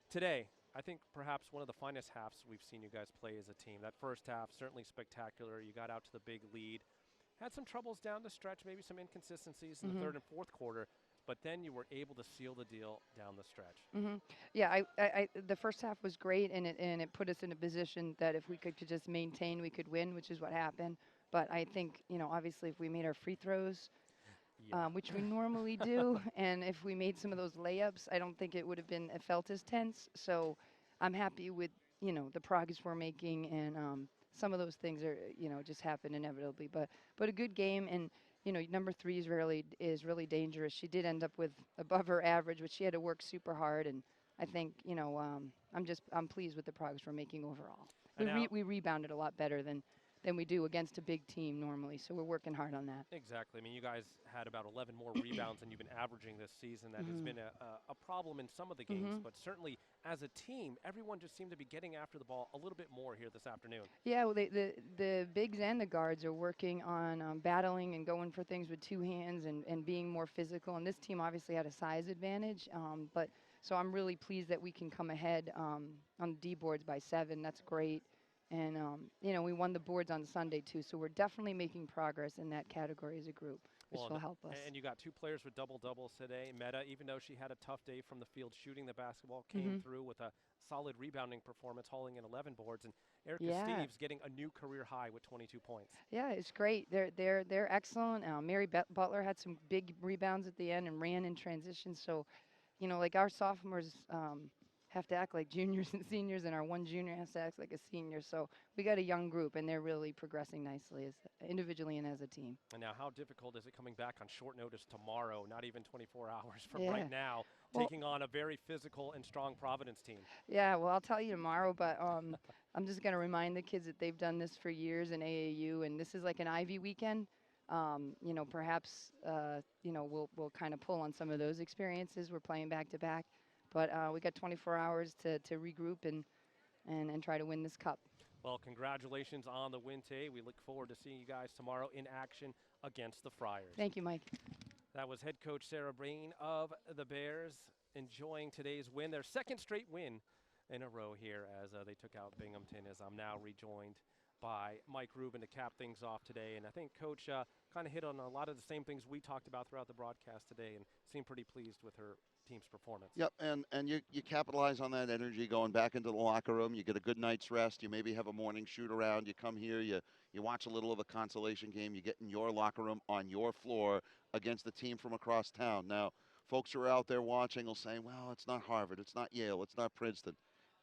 today, I think perhaps one of the finest halves we've seen you guys play as a team. That first half, certainly spectacular. You got out to the big lead. Had some troubles down the stretch, maybe some inconsistencies in the third and fourth quarter. But then you were able to seal the deal down the stretch. Yeah, I the first half was great, and it put us in a position that if we could just maintain, we could win, which is what happened. But I think, obviously if we made our free throws, which we normally do, and if we made some of those layups, I don't think it would have felt as tense. So I'm happy with, the progress we're making, and some of those things are, just happen inevitably. But a good game, and number 3 is really dangerous. She did end up with above her average, but she had to work super hard. And I think, I'm pleased with the progress we're making overall. We rebounded a lot better than we do against a big team normally, so we're working hard on that. Exactly. I mean, you guys had about 11 more rebounds than you've been averaging this season. That has been a problem in some of the games, but certainly as a team, everyone just seemed to be getting after the ball a little bit more here this afternoon. Yeah, well, the bigs and the guards are working on battling and going for things with 2 hands and being more physical. And this team obviously had a size advantage, so I'm really pleased that we can come ahead on the D boards by 7. That's great. And, we won the boards on Sunday, too, so we're definitely making progress in that category as a group. which will help us. And you got 2 players with double-doubles today. Meta, even though she had a tough day from the field shooting the basketball, came through with a solid rebounding performance, hauling in 11 boards. And Erica Steves getting a new career high with 22 points. Yeah, it's great. They're excellent. Mary Butler had some big rebounds at the end and ran in transition. So, you know, like our sophomores have to act like juniors and seniors, and our one junior has to act like a senior. So we got a young group, and they're really progressing nicely as individually and as a team. And now, how difficult is it coming back on short notice tomorrow, not even 24 hours from right now, taking on a very physical and strong Providence team? Yeah, well, I'll tell you tomorrow, but I'm just going to remind the kids that they've done this for years in AAU, and this is like an Ivy weekend. You know, perhaps, you know, we'll kind of pull on some of those experiences. We're playing back-to-back. But we got 24 hours to regroup and try to win this cup. Well, congratulations on the win today. We look forward to seeing you guys tomorrow in action against the Friars. Thank you, Mike. That was head coach Sarah Breen of the Bears enjoying today's win, their second straight win in a row here as they took out Binghamton, as I'm now rejoined by Mike Rubin to cap things off today. And I think Coach kind of hit on a lot of the same things we talked about throughout the broadcast today and seemed pretty pleased with her team's performance. Yep, and you capitalize on that energy going back into the locker room. You get a good night's rest. You maybe have a morning shoot around. You come here, you watch a little of a consolation game. You get in your locker room on your floor against the team from across town. Now, folks who are out there watching will say, well, it's not Harvard, it's not Yale, it's not Princeton.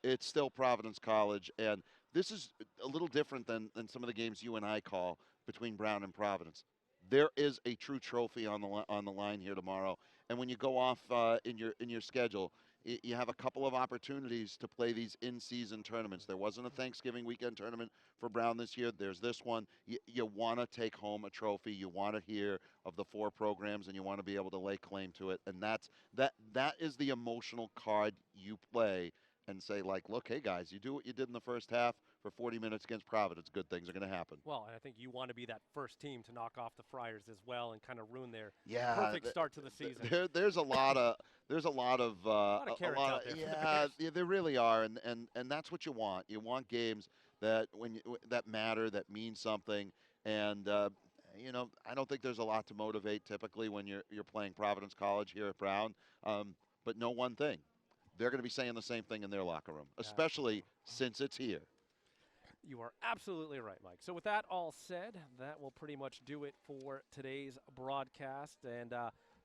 It's still Providence College, and this is a little different than some of the games you and I call between Brown and Providence. There is a true trophy on the line here tomorrow, and when you go off in your schedule, you have a couple of opportunities to play these in-season tournaments. There wasn't a Thanksgiving weekend tournament for Brown this year. There's this one. You want to take home a trophy. You want to hear of the 4 programs, and you want to be able to lay claim to it. And that is the emotional card you play and say, like, look, hey, guys, you do what you did in the first half for 40 minutes against Providence. Good things are going to happen. Well, and I think you want to be that first team to knock off the Friars as well and kind of ruin their perfect start to the season. There's a lot of carrots out there. Yeah, there really are, and that's what you want. You want games that that matter, that mean something, and you know, I don't think there's a lot to motivate typically when you're playing Providence College here at Brown, but know one thing. They're going to be saying the same thing in their locker room, especially since it's here. You are absolutely right, Mike. So with that all said, that will pretty much do it for today's broadcast. And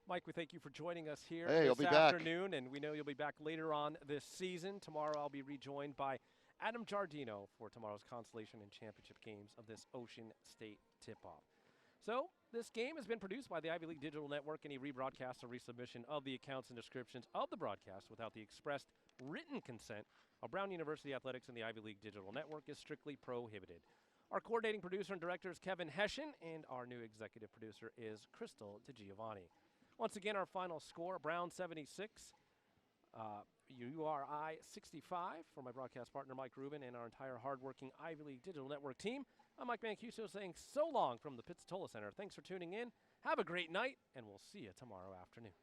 Mike, we thank you for joining us here this afternoon. And we know you'll be back later on this season. Tomorrow I'll be rejoined by Adam Giardino for tomorrow's consolation and championship games of this Ocean State tip-off. So this game has been produced by the Ivy League Digital Network. Any rebroadcast or resubmission of the accounts and descriptions of the broadcast without the expressed written consent of Brown University Athletics and the Ivy League Digital Network is strictly prohibited. Our coordinating producer and director is Kevin Hession, and our new executive producer is Crystal DiGiovanni. Once again, our final score, Brown 76, URI 65. For my broadcast partner, Mike Rubin, and our entire hardworking Ivy League Digital Network team, I'm Mike Mancuso saying so long from the Pizzatola Center. Thanks for tuning in. Have a great night, and we'll see you tomorrow afternoon.